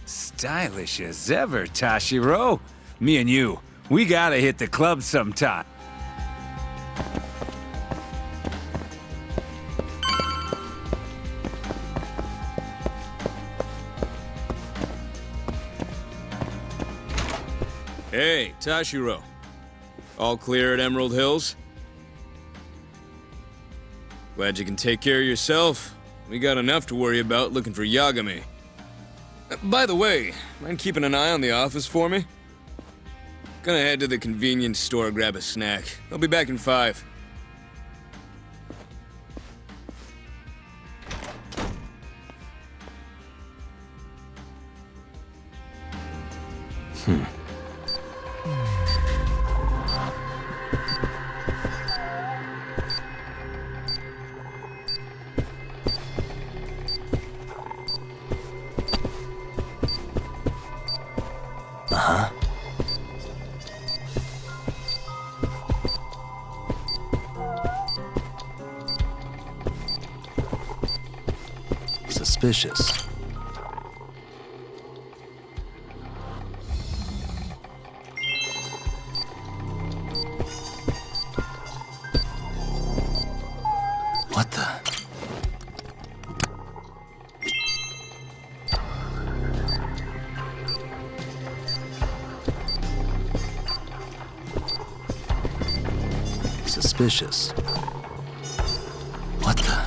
Stylish as ever, Tashiro. Me and you, we gotta hit the club sometime. Hey, Tashiro. All clear at Emerald Hills? Glad you can take care of yourself. We got enough to worry about looking for Yagami. By the way, mind keeping an eye on the office for me? Gonna head to the convenience store, grab a snack. I'll be back in 5. Suspicious. What the? Suspicious. What the?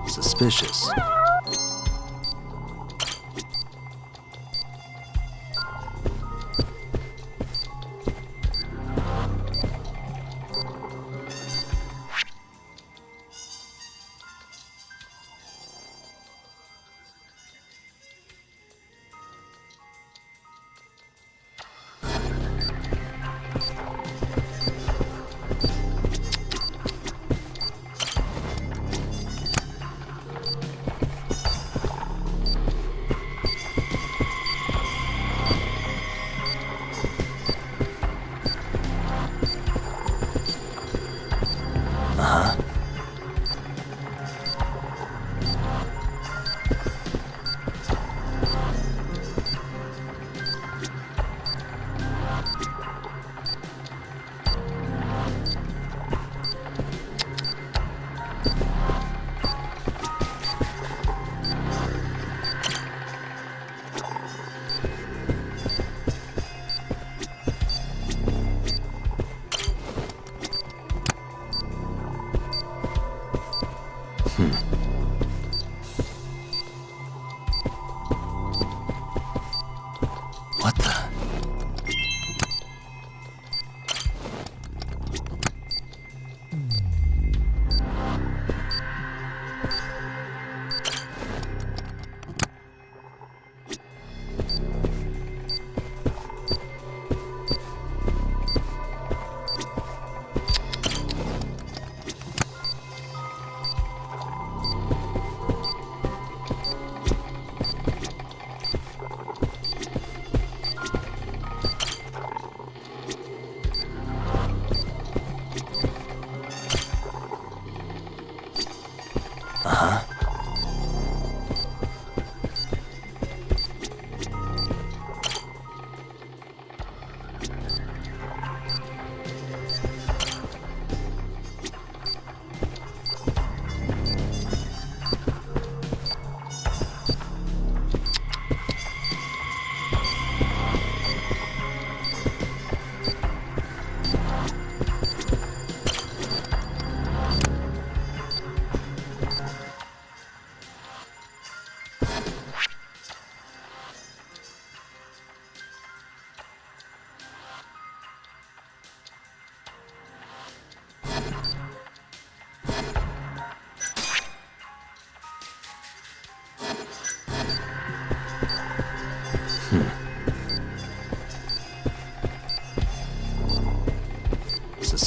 Suspicious.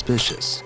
Suspicious.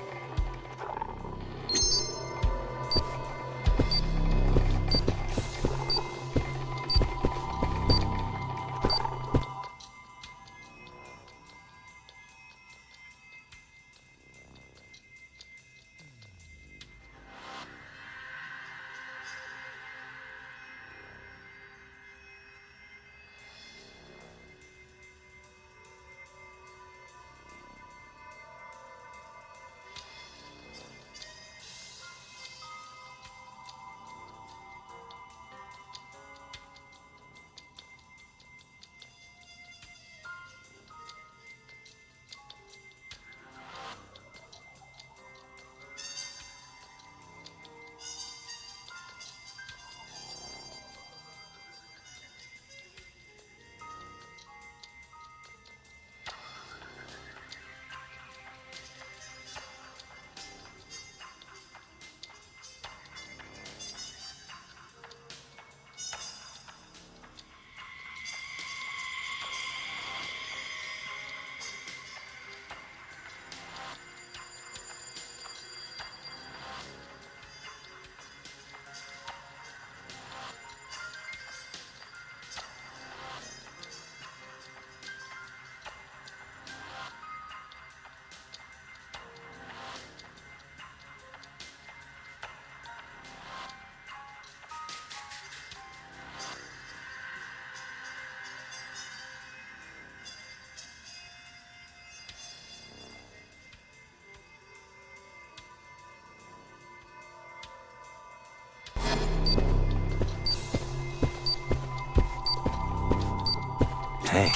Hey.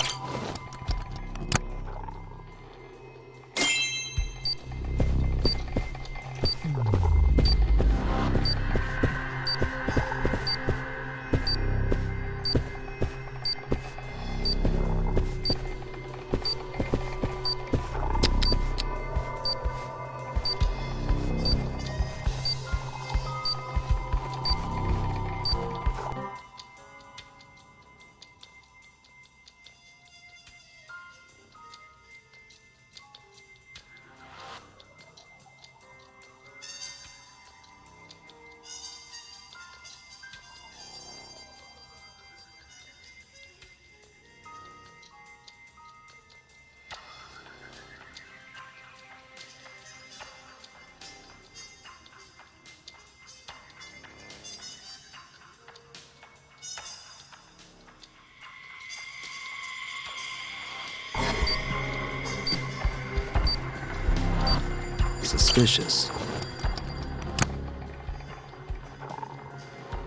Suspicious.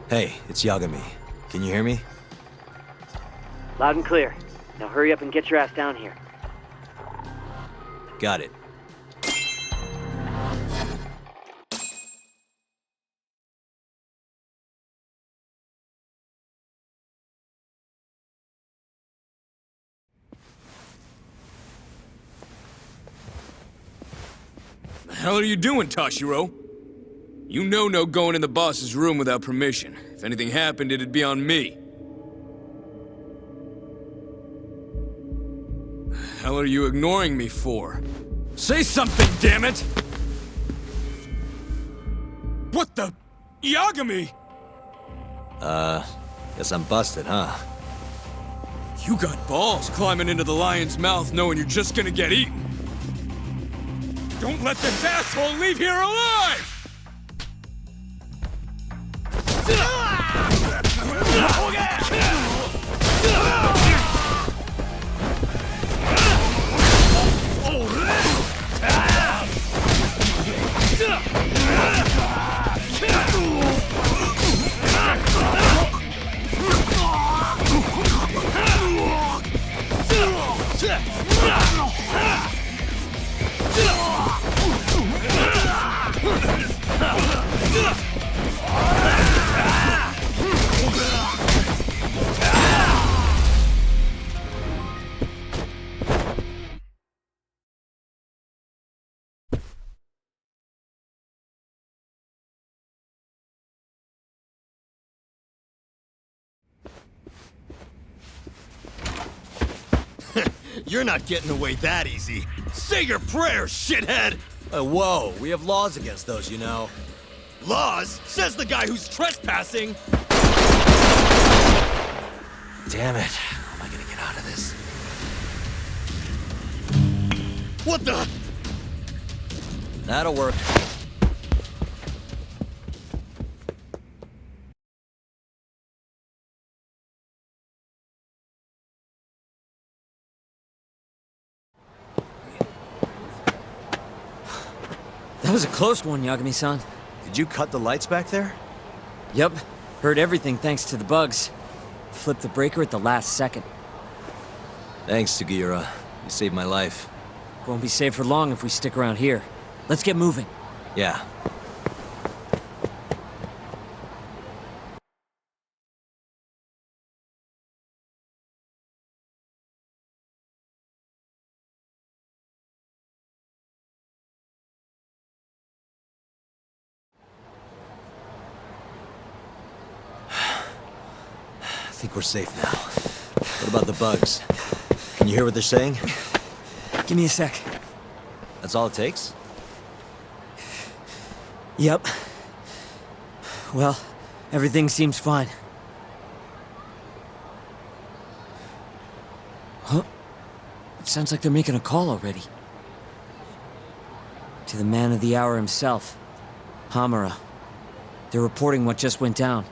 Hey, it's Yagami. Can you hear me? Loud and clear. Now hurry up and get your ass down here. Got it. The hell are you doing, Tashiro? You know no going in the boss's room without permission. If anything happened, it'd be on me. The hell are you ignoring me for? Say something, damn it! What the... Yagami! Guess I'm busted, huh? You got balls climbing into the lion's mouth knowing you're just gonna get eaten. Don't let this asshole leave here alive! You're not getting away that easy. Say your prayers, shithead! Whoa, we have laws against those, you know. Laws? Says the guy who's trespassing! Damn it. How am I gonna get out of this? What the? That'll work. That was a close one, Yagami-san. Did you cut the lights back there? Yep. Heard everything thanks to the bugs. Flipped the breaker at the last second. Thanks, Sugiura. You saved my life. Won't be safe for long if we stick around here. Let's get moving. Yeah. I think we're safe now. What about the bugs? Can you hear what they're saying? Give me a sec. That's all it takes? Yep. Well, everything seems fine. Huh? It sounds like they're making a call already. To the man of the hour himself, Hamura. They're reporting what just went down.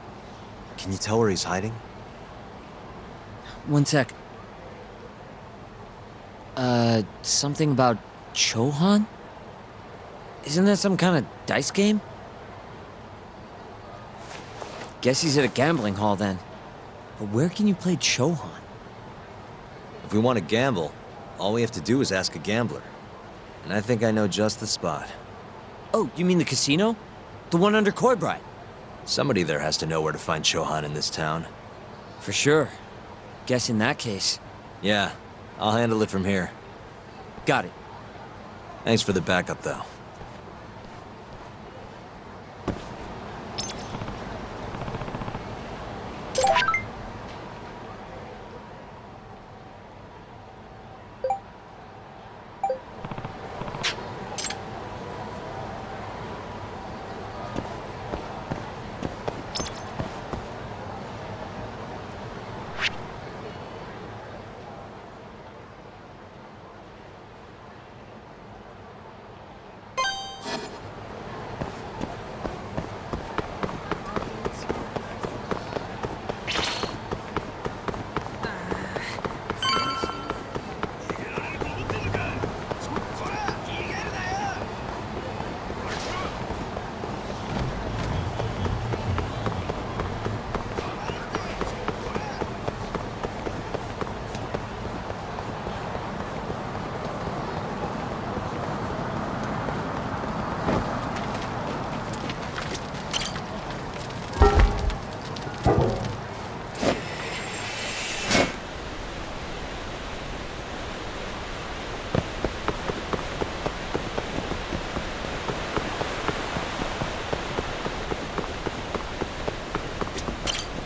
Can you tell where he's hiding? One sec. Something about Chohan? Isn't that some kind of dice game? Guess he's at a gambling hall then. But where can you play Chohan? If we want to gamble, all we have to do is ask a gambler. And I think I know just the spot. Oh, you mean the casino? The one under Koibride? Somebody there has to know where to find Chohan in this town. For sure. Guess in that case. Yeah, I'll handle it from here. Got it. Thanks for the backup, though.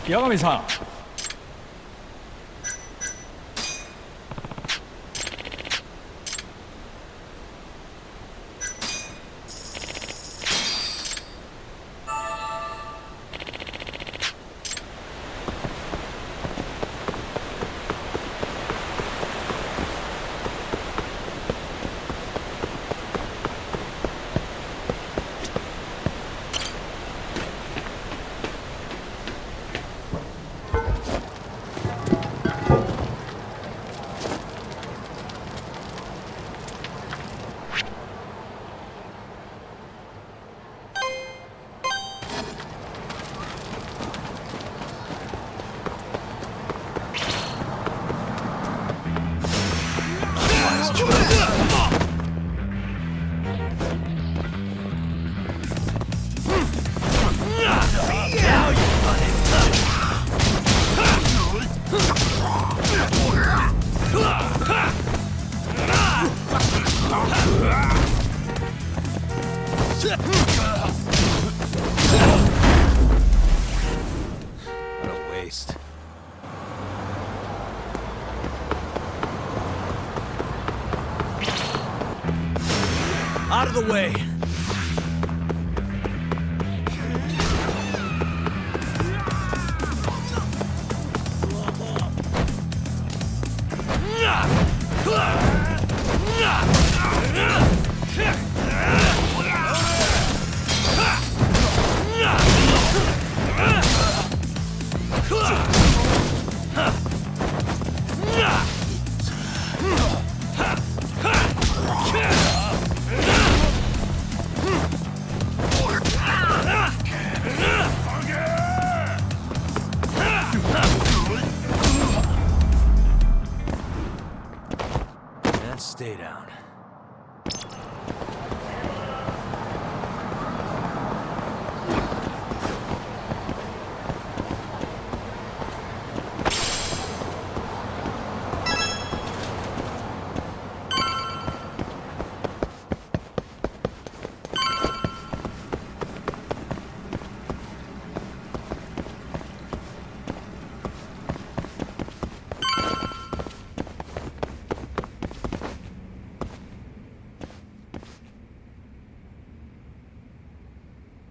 Yagami-san. Out of the way! Stay down.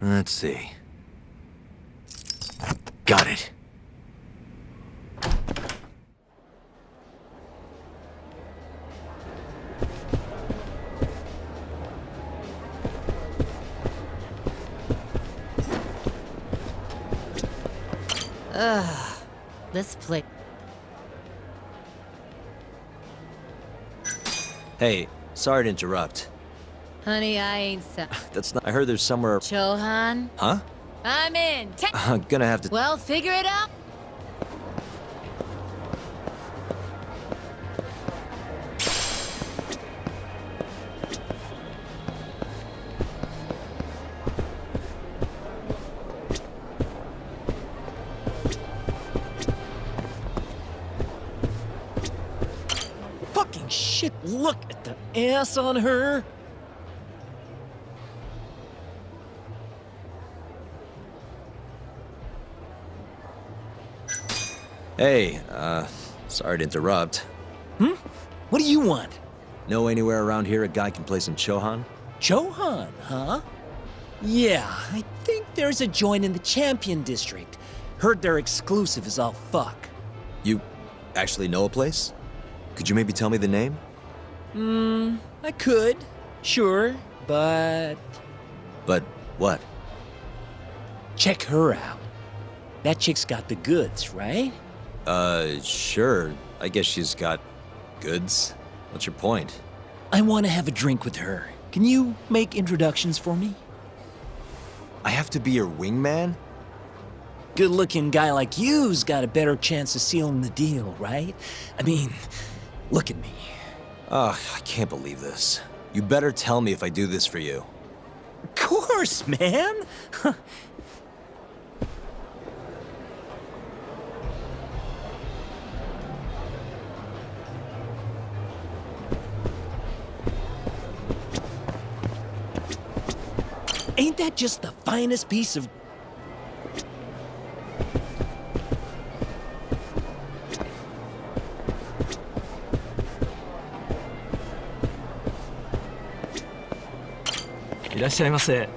Let's see. Got it. Let's play. Hey, sorry to interrupt. Honey, I ain't so. That's not. I heard there's somewhere. Chohan? Huh? I'm in. I'm gonna have to. Well, figure it out. Fucking shit, look at the ass on her! Hey, sorry to interrupt. What do you want? Know anywhere around here a guy can play some Chohan? Chohan, huh? Yeah, I think there's a joint in the Champion District. Heard they're exclusive as all fuck. You actually know a place? Could you maybe tell me the name? I could, sure, but... But what? Check her out. That chick's got the goods, right? Sure. I guess she's got goods. What's your point? I want to have a drink with her. Can you make introductions for me? I have to be your wingman? Good-looking guy like you's got a better chance of sealing the deal, right? I mean, look at me. Ugh, I can't believe this. You better tell me if I do this for you. Of course, man! Ain't that just the finest piece of... Irashaimase.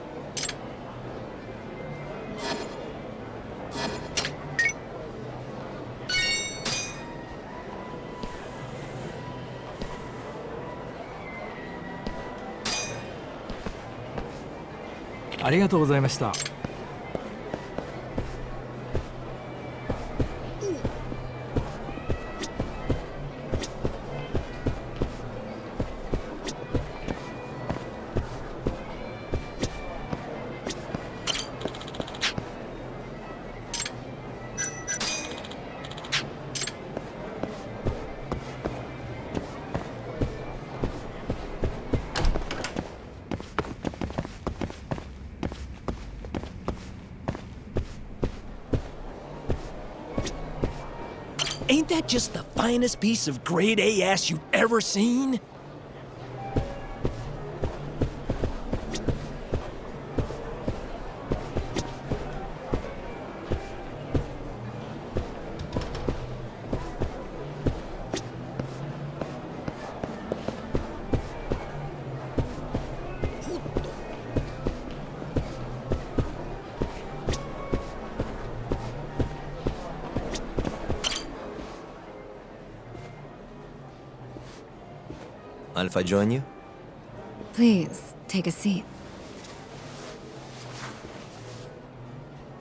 Arigatou gozaimashita. Ain't that just the finest piece of grade A ass you've ever seen? Mind if I join you? Please, take a seat.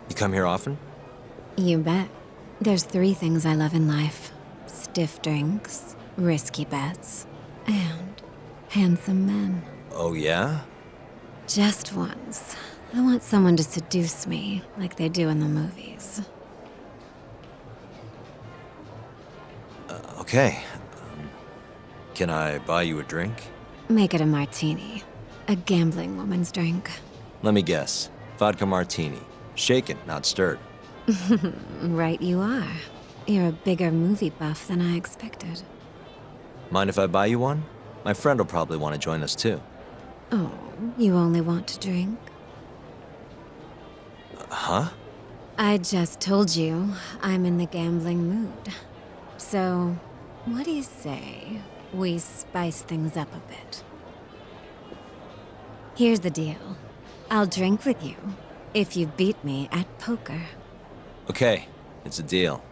You come here often? You bet. There's 3 things I love in life. Stiff drinks, risky bets, and handsome men. Oh, yeah? Just once. I want someone to seduce me, like they do in the movies. Okay. Can I buy you a drink? Make it a martini. A gambling woman's drink. Let me guess. Vodka martini. Shaken, not stirred. Right you are. You're a bigger movie buff than I expected. Mind if I buy you one? My friend will probably want to join us too. Oh, you only want to drink? Huh? I just told you I'm in the gambling mood. So, what do you say we spice things up a bit? Here's the deal. I'll drink with you if you beat me at poker. Okay, it's a deal.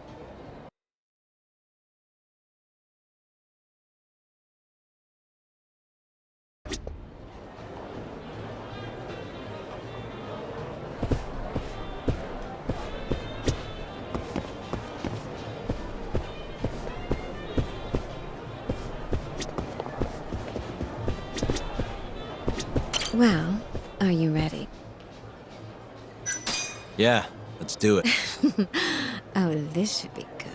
Well, are you ready? Yeah, let's do it. Oh, this should be good.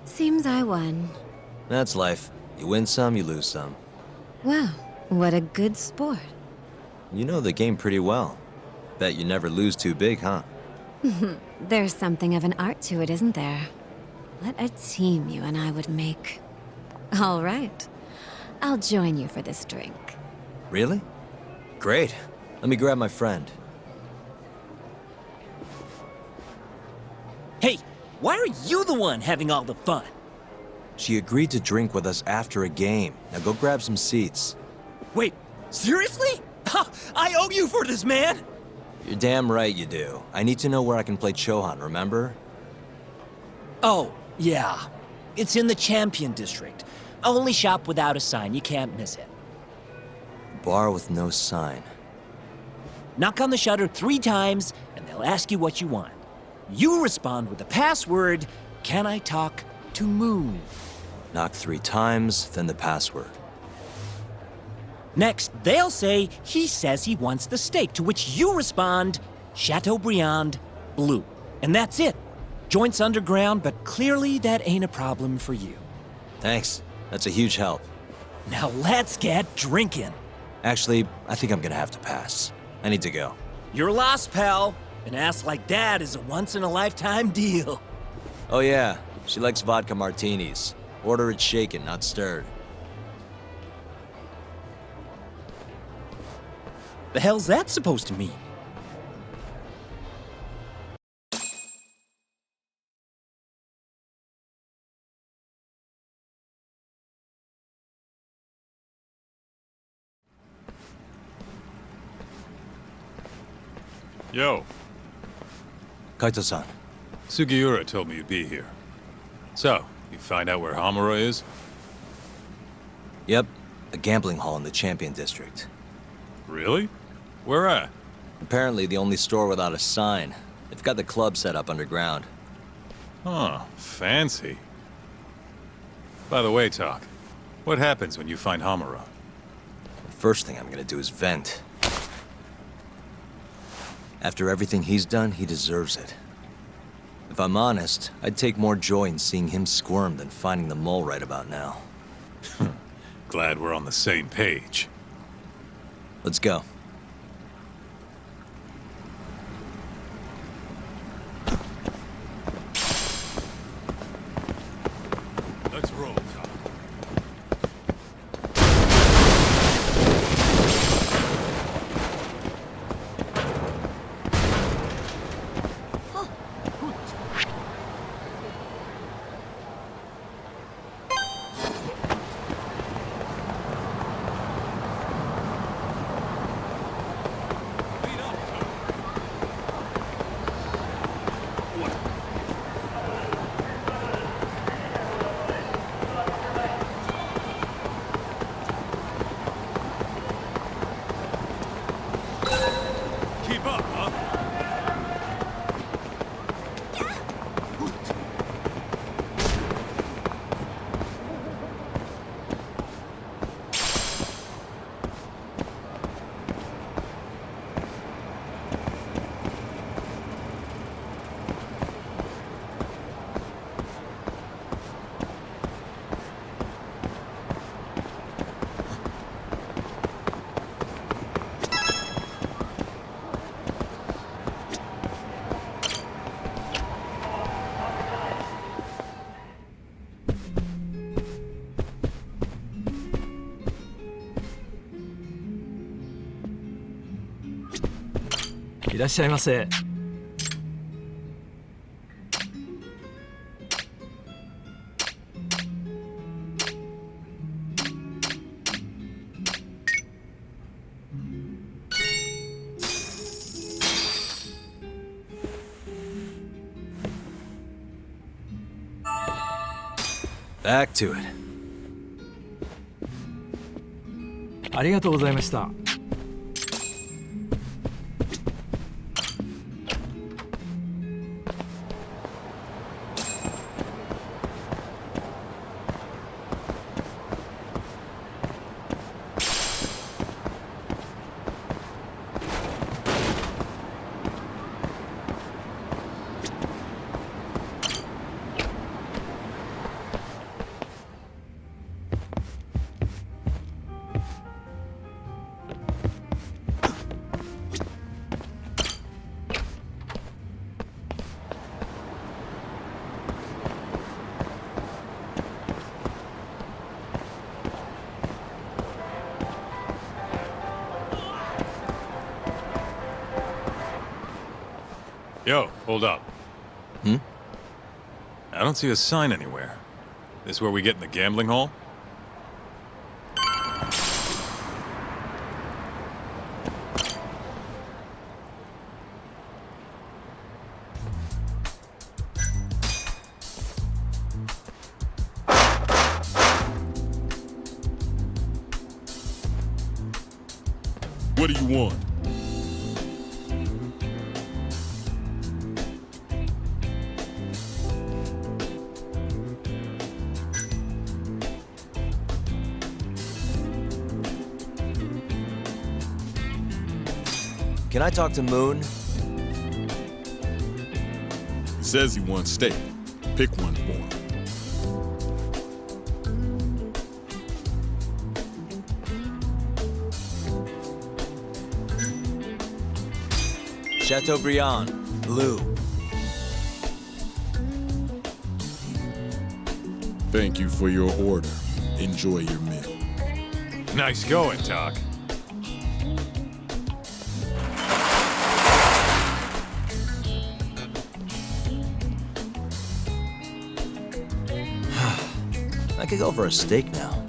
Seems I won. That's life. You win some, you lose some. Wow, what a good sport. You know the game pretty well. Bet you never lose too big, huh? There's something of an art to it, isn't there? What a team you and I would make. All right. I'll join you for this drink. Really? Great. Let me grab my friend. Hey, why are you the one having all the fun? She agreed to drink with us after a game. Now go grab some seats. Wait, seriously? I owe you for this, man! You're damn right you do. I need to know where I can play Chohan, remember? Oh, yeah. It's in the Champion District. Only shop without a sign, you can't miss it. Bar with no sign. Knock on the shutter 3 times, and they'll ask you what you want. You respond with the password, "Can I talk to Moon?" Knock 3 times, then the password. Next, they'll say, "He says he wants the steak," to which you respond, "Chateaubriand, blue." And that's it. Joint's underground, but clearly that ain't a problem for you. Thanks. That's a huge help. Now let's get drinking. Actually, I think I'm gonna have to pass. I need to go. You're lost, pal. An ass like that is a once-in-a-lifetime deal. Oh yeah, she likes vodka martinis. Order it shaken, not stirred. The hell's that supposed to mean? Yo. Kaito-san. Sugiura told me you'd be here. So, you find out where Hamura is? Yep, a gambling hall in the Champion District. Really? Where at? Apparently the only store without a sign. They've got the club set up underground. Huh, fancy. By the way, Talk, what happens when you find Hamura? The first thing I'm gonna do is vent. After everything he's done, he deserves it. If I'm honest, I'd take more joy in seeing him squirm than finding the mole right about now. Glad we're on the same page. Let's go. Let's roll, Talk. Keep up, huh?いらっしゃいませ。Back to it. ありがとうございました。Yo, hold up. Hmm? I don't see a sign anywhere. This where we get in the gambling hall? What do you want? Can I talk to Moon? Says he wants steak. Pick one for him. Chateaubriand, blue. Thank you for your order. Enjoy your meal. Nice going, Talk. I could go for a steak now.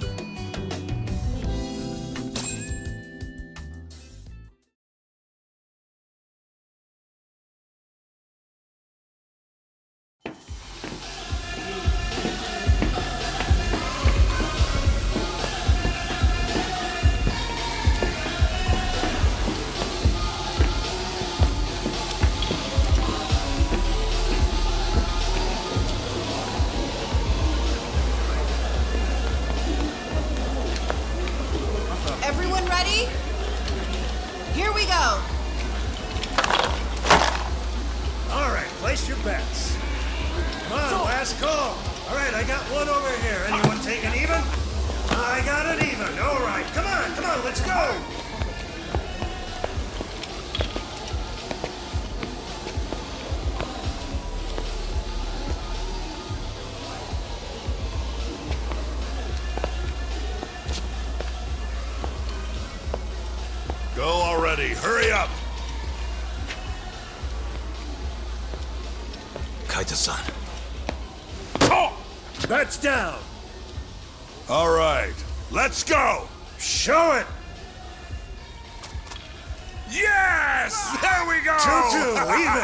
bets. Come on, last call. All right, I got one over here. Anyone take an even? I got an even. All right, come on, let's go. Go already, hurry up! Kaito-san. Oh! Bets down! All right, let's go! Show it! Yes! There we go! 2-2, even!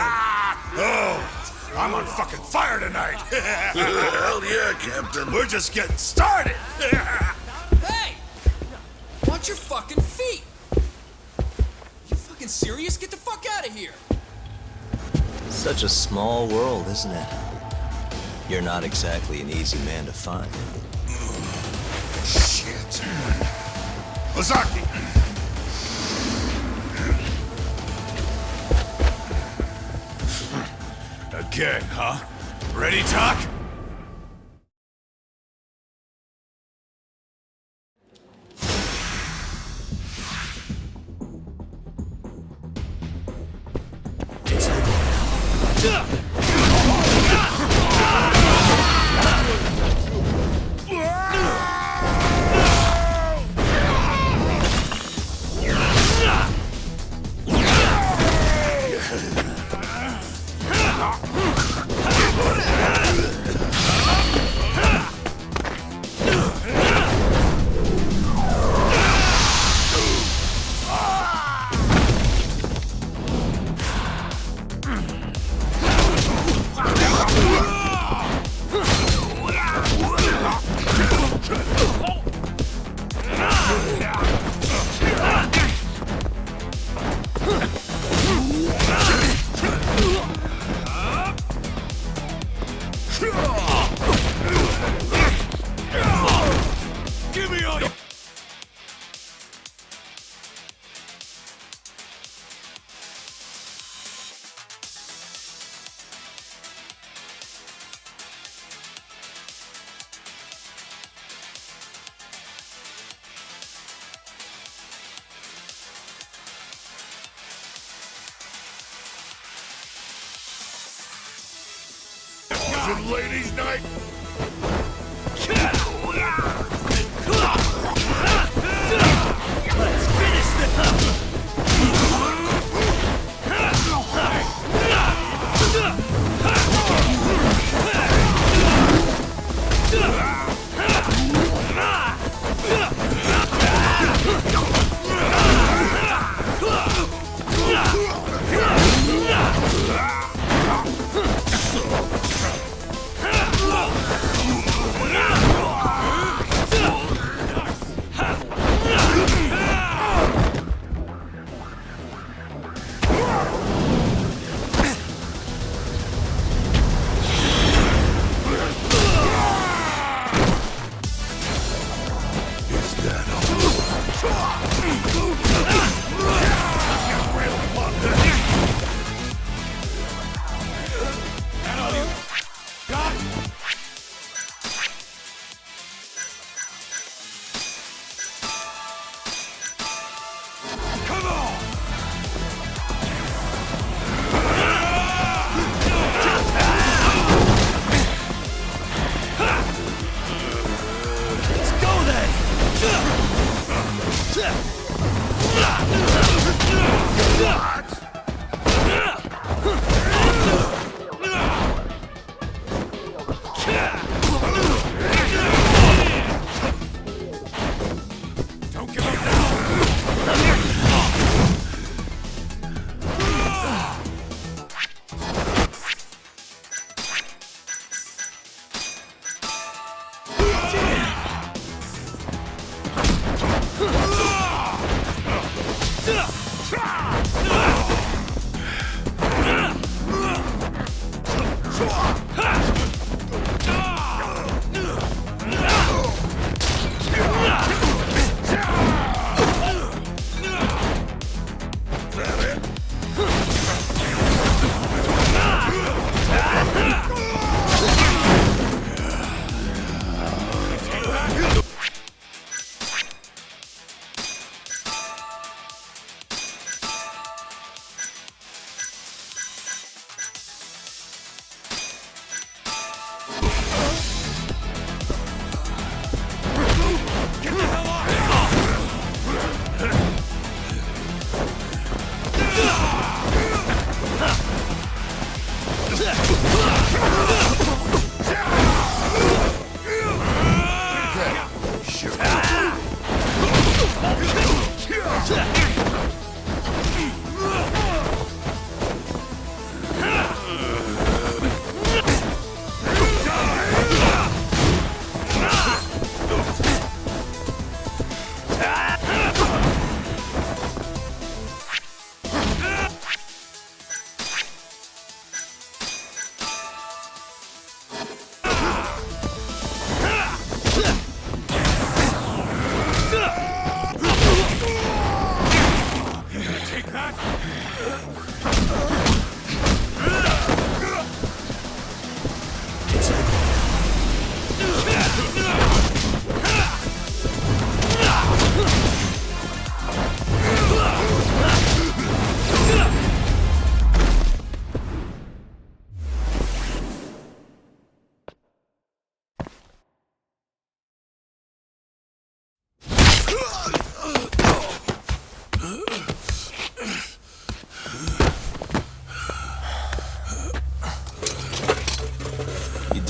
Oh, I'm on fucking fire tonight! Hell yeah, Captain. We're just getting started! Hey! Watch your fucking feet! You fucking serious? Get the fuck out of here! Such a small world, isn't it? You're not exactly an easy man to find. Shit. Ozaki! Again, huh? Ready, Talk? Give me all your... Ladies' night. Let's finish this!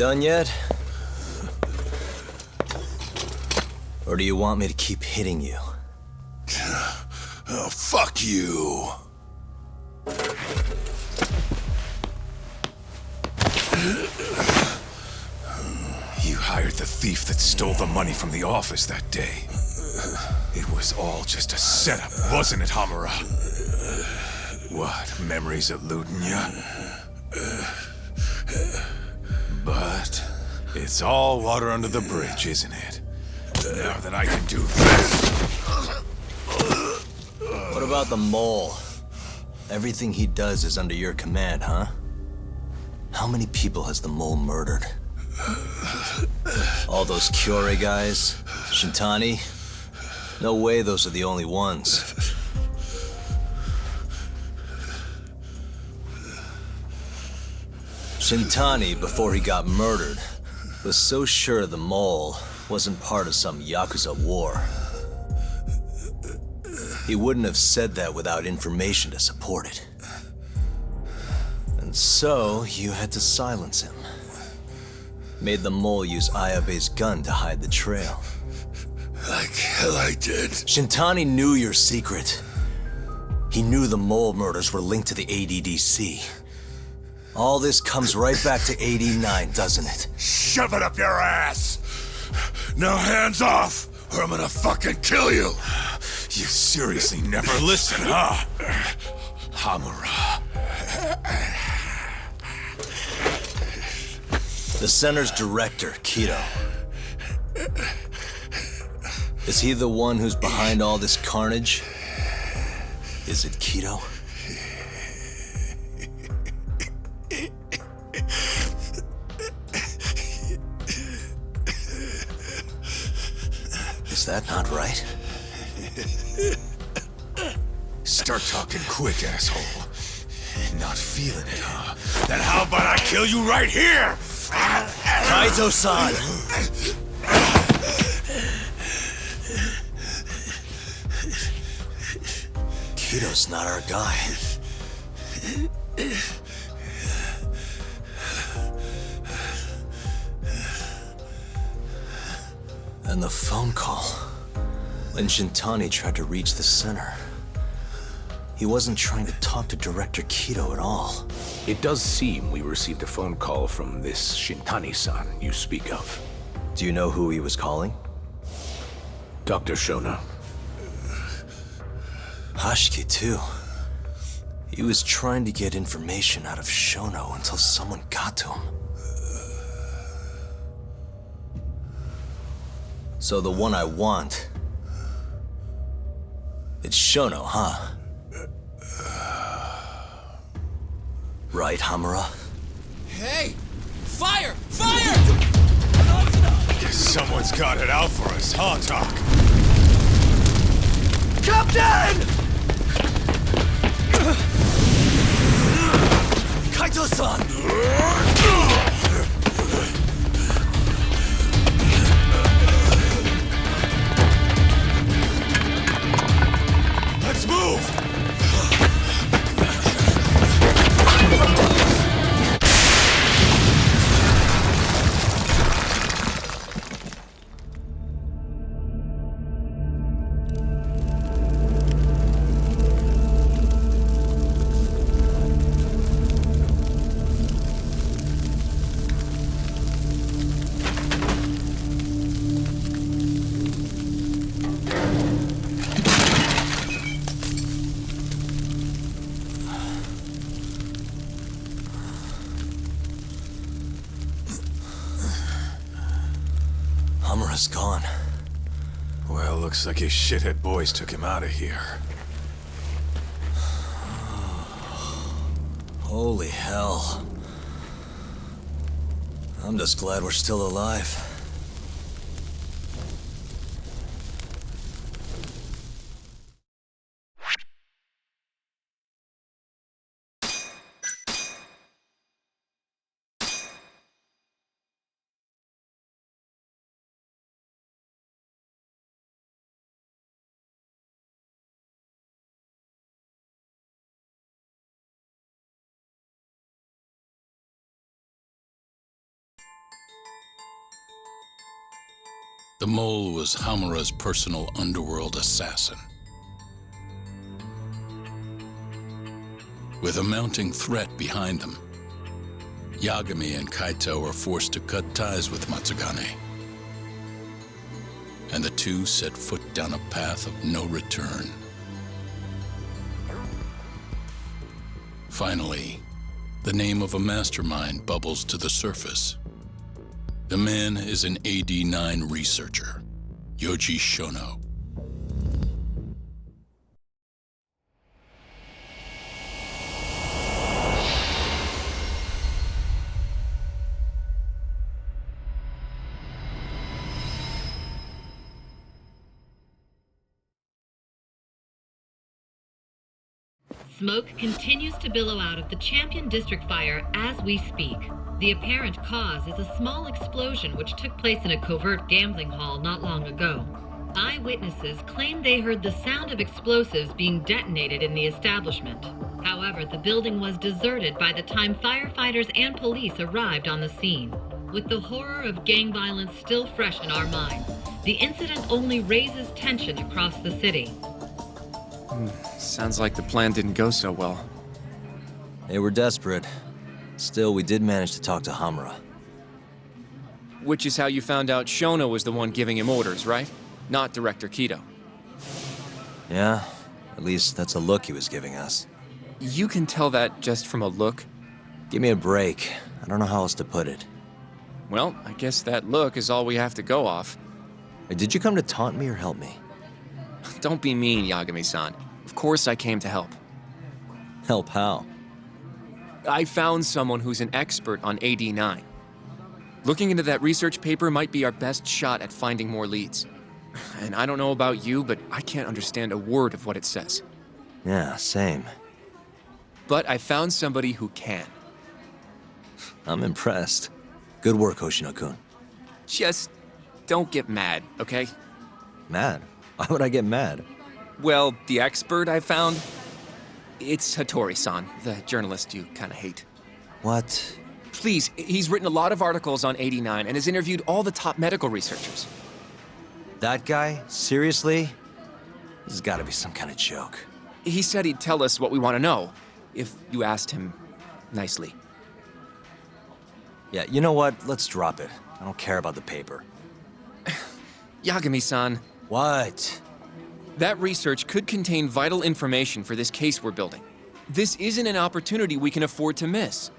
done yet? Or do you want me to keep hitting you? Oh, fuck you. You hired the thief that stole the money from the office that day. It was all just a setup, wasn't it, Hamura? What, memories eluding you? But it's all water under the bridge, isn't it? Now that I can do this... What about the mole? Everything he does is under your command, huh? How many people has the mole murdered? All those Kyorei guys? Shintani? No way those are the only ones. Shintani, before he got murdered, was so sure the mole wasn't part of some Yakuza war. He wouldn't have said that without information to support it. And so, you had to silence him. Made the mole use Ayabe's gun to hide the trail. Like hell I did. Shintani knew your secret. He knew the mole murders were linked to the ADDC. All this comes right back to 89, doesn't it? Shove it up your ass! Now hands off, or I'm gonna fucking kill you! You seriously never listen, huh? Hamura. The center's director, Kido. Is he the one who's behind all this carnage? Is it Kido? Is that not right? Start talking quick, asshole. Not feeling it, huh? Then how about I kill you right here? Kaizo-san! Kido's not our guy. And the phone call. When Shintani tried to reach the center, he wasn't trying to talk to Director Kido at all. It does seem we received a phone call from this Shintani-san you speak of. Do you know who he was calling? Dr. Shona. Hashiki, too. He was trying to get information out of Shono until someone got to him. So the one I want... it's Shono, huh? Right, Hamura? Hey! Fire! Fire! Guess someone's got it out for us, huh, Doc? Captain! Kaito-san! Let's move! Hamura's gone. Well, looks like his shithead boys took him out of here. Holy hell. I'm just glad we're still alive. The mole was Hamura's personal underworld assassin. With a mounting threat behind them, Yagami and Kaito were forced to cut ties with Matsugane. And the two set foot down a path of no return. Finally, the name of a mastermind bubbles to the surface. The man is an AD-9 researcher, Yoji Shono. Smoke continues to billow out of the Champion District fire as we speak. The apparent cause is a small explosion which took place in a covert gambling hall not long ago. Eyewitnesses claim they heard the sound of explosives being detonated in the establishment. However, the building was deserted by the time firefighters and police arrived on the scene. With the horror of gang violence still fresh in our minds, the incident only raises tension across the city. Sounds like the plan didn't go so well. They were desperate. Still, we did manage to talk to Hamura. Which is how you found out Shono was the one giving him orders, right? Not Director Kido. Yeah, at least that's a look he was giving us. You can tell that just from a look? Give me a break. I don't know how else to put it. Well, I guess that look is all we have to go off. Hey, did you come to taunt me or help me? Don't be mean, Yagami-san. Of course I came to help. Help how? I found someone who's an expert on AD-9. Looking into that research paper might be our best shot at finding more leads. And I don't know about you, but I can't understand a word of what it says. Yeah, same. But I found somebody who can. I'm impressed. Good work, Hoshino-kun. Just don't get mad, okay? Mad? Why would I get mad? Well, the expert I found, it's Hattori-san, the journalist you kind of hate. What? Please, he's written a lot of articles on AD-9 and has interviewed all the top medical researchers. That guy? Seriously? This has got to be some kind of joke. He said he'd tell us what we want to know, if you asked him nicely. Yeah, you know what? Let's drop it. I don't care about the paper. Yagami-san. What? That research could contain vital information for this case we're building. This isn't an opportunity we can afford to miss.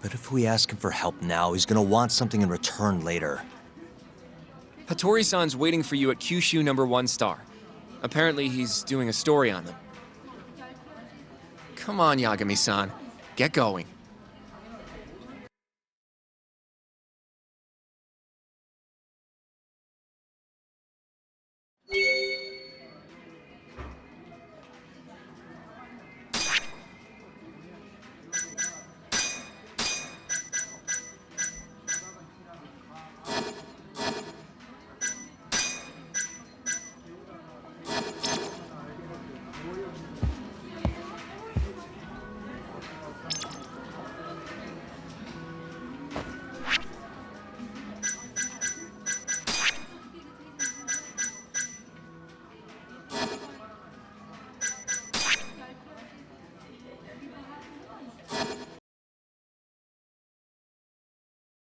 But if we ask him for help now, he's gonna want something in return later. Hattori-san's waiting for you at Kyushu number 1 star. Apparently he's doing a story on them. Come on, Yagami-san. Get going.